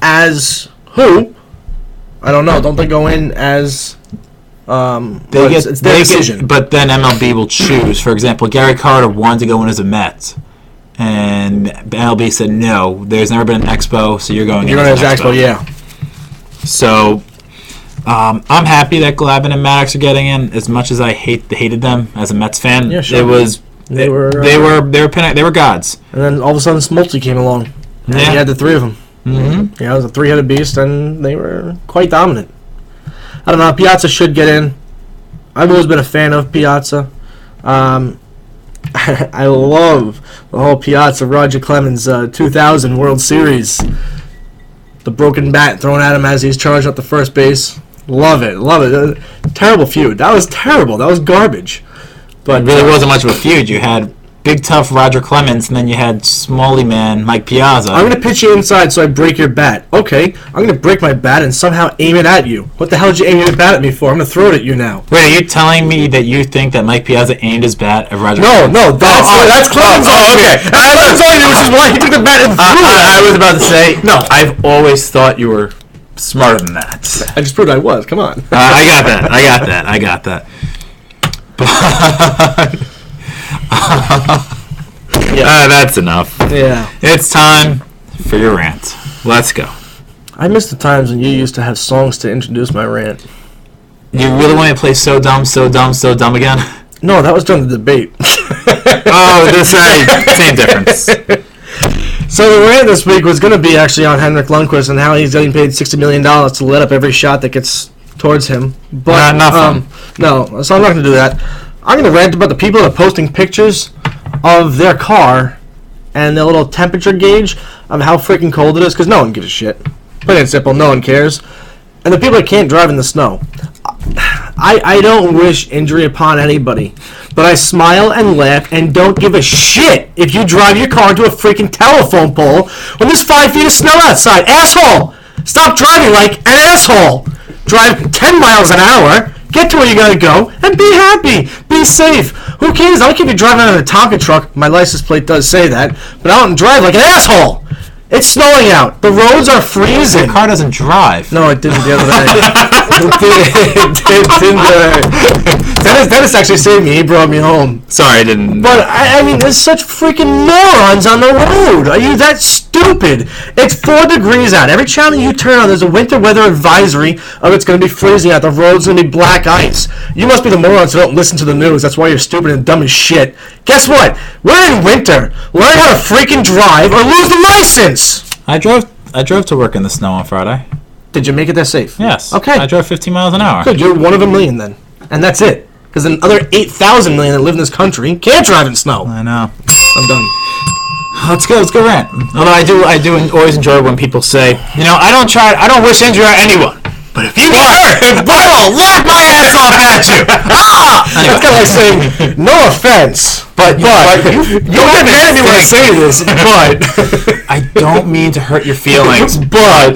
B: As who? I don't know. Don't they go in as It's their decision.
A: But then MLB will choose. For example, Gary Carter wanted to go in as a Met, and MLB said no. There's never been an Expo, so you're going in as an Expo.
B: Yeah.
A: So I'm happy that Glavine and Maddox are getting in. As much as I hated them as a Mets fan,
B: sure.
A: They were gods.
B: And then all of a sudden, Smoltz came along. And he had the three of them.
A: Mm-hmm.
B: Yeah, it was a three-headed beast, and they were quite dominant. I don't know. Piazza should get in. I've always been a fan of Piazza. I love the whole Piazza Roger Clemens 2000 World Series. The broken bat thrown at him as he's charged up to first base. Love it. Terrible feud. That was terrible. That was garbage.
A: But it really wasn't much of a feud. You had big tough Roger Clemens, and then you had Smalley man Mike Piazza.
B: I'm going to pitch you inside so I break your bat. Okay, I'm going to break my bat and somehow aim it at you. What the hell did you aim your bat at me for? I'm going to throw it at you now.
A: Wait, are you telling me that you think that Mike Piazza aimed his bat at Roger Clemens?
B: No, that's Clemens.
A: Okay.
B: That's Clemens on you, which is why he took the bat and threw it.
A: I was about to say, no, I've always thought you were smarter than that.
B: I just proved I was. Come on.
A: I got that. But... that's enough.
B: Yeah.
A: It's time for your rant. Let's go.
B: I miss the times when you used to have songs to introduce my rant.
A: You really want me to play So Dumb, So Dumb, So Dumb again?
B: No, that was during the debate.
A: Oh, same difference.
B: So the rant this week was going to be actually on Henrik Lundqvist and how he's getting paid $60 million to let up every shot that gets towards him. But
A: not fun.
B: No, so I'm not going to do that. I'm going to rant about the people that are posting pictures of their car and their little temperature gauge of how freaking cold it is, because no one gives a shit. Plain and simple, no one cares. And the people that can't drive in the snow. I don't wish injury upon anybody, but I smile and laugh and don't give a shit if you drive your car into a freaking telephone pole when there's 5 feet of snow outside. Asshole! Stop driving like an asshole! Drive 10 miles an hour, get to where you gotta go, and be happy. Be safe. Who cares? I don't care if you're driving out in a Tonka truck. My license plate does say that. But I don't drive like an asshole. It's snowing out. The roads are freezing.
A: Your car doesn't drive.
B: No, it didn't the other day. It didn't. Dennis actually saved me. He brought me home.
A: Sorry, I didn't.
B: But, I mean, there's such freaking morons on the road. Are you that stupid? It's 4 degrees out. Every channel you turn on, there's a winter weather advisory of it's going to be freezing out. The road's going to be black ice. You must be the morons who don't listen to the news. That's why you're stupid and dumb as shit. Guess what? We're in winter. Learn how to freaking drive or lose the license.
A: I drove to work in the snow on Friday.
B: Did you make it there safe?
A: Yes.
B: Okay.
A: I drove 15 miles an hour.
B: Good. You're one of a million then. And that's it. Because the other 8,000 million that live in this country can't drive in snow.
A: I know.
B: I'm done.
A: Let's go rant. Although I do always enjoy when people say, I don't wish injury on anyone. But if you get hurt, I will laugh my ass off at you.
B: Anyway. That's kind of like saying, no offense, but you get mad at me when I say this, but
A: I don't mean to hurt your feelings, but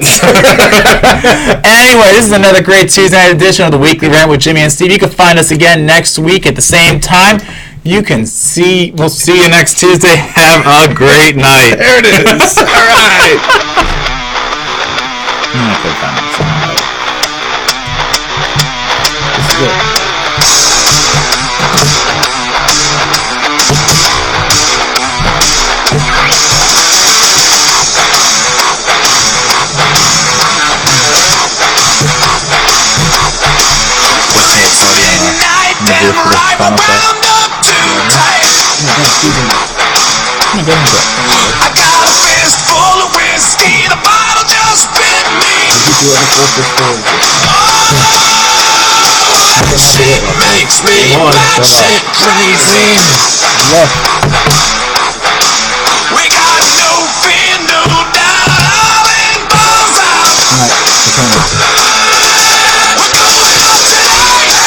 A: anyway, this is another great Tuesday night edition of the Weekly Rant with Jimmy and Steve. You can find us again next week at the same time. We'll see you next Tuesday. Have a great night.
B: There it is. All right. This is it.
G: I got a fist full of whiskey, the bottle just bit me. This shit makes me batshit crazy.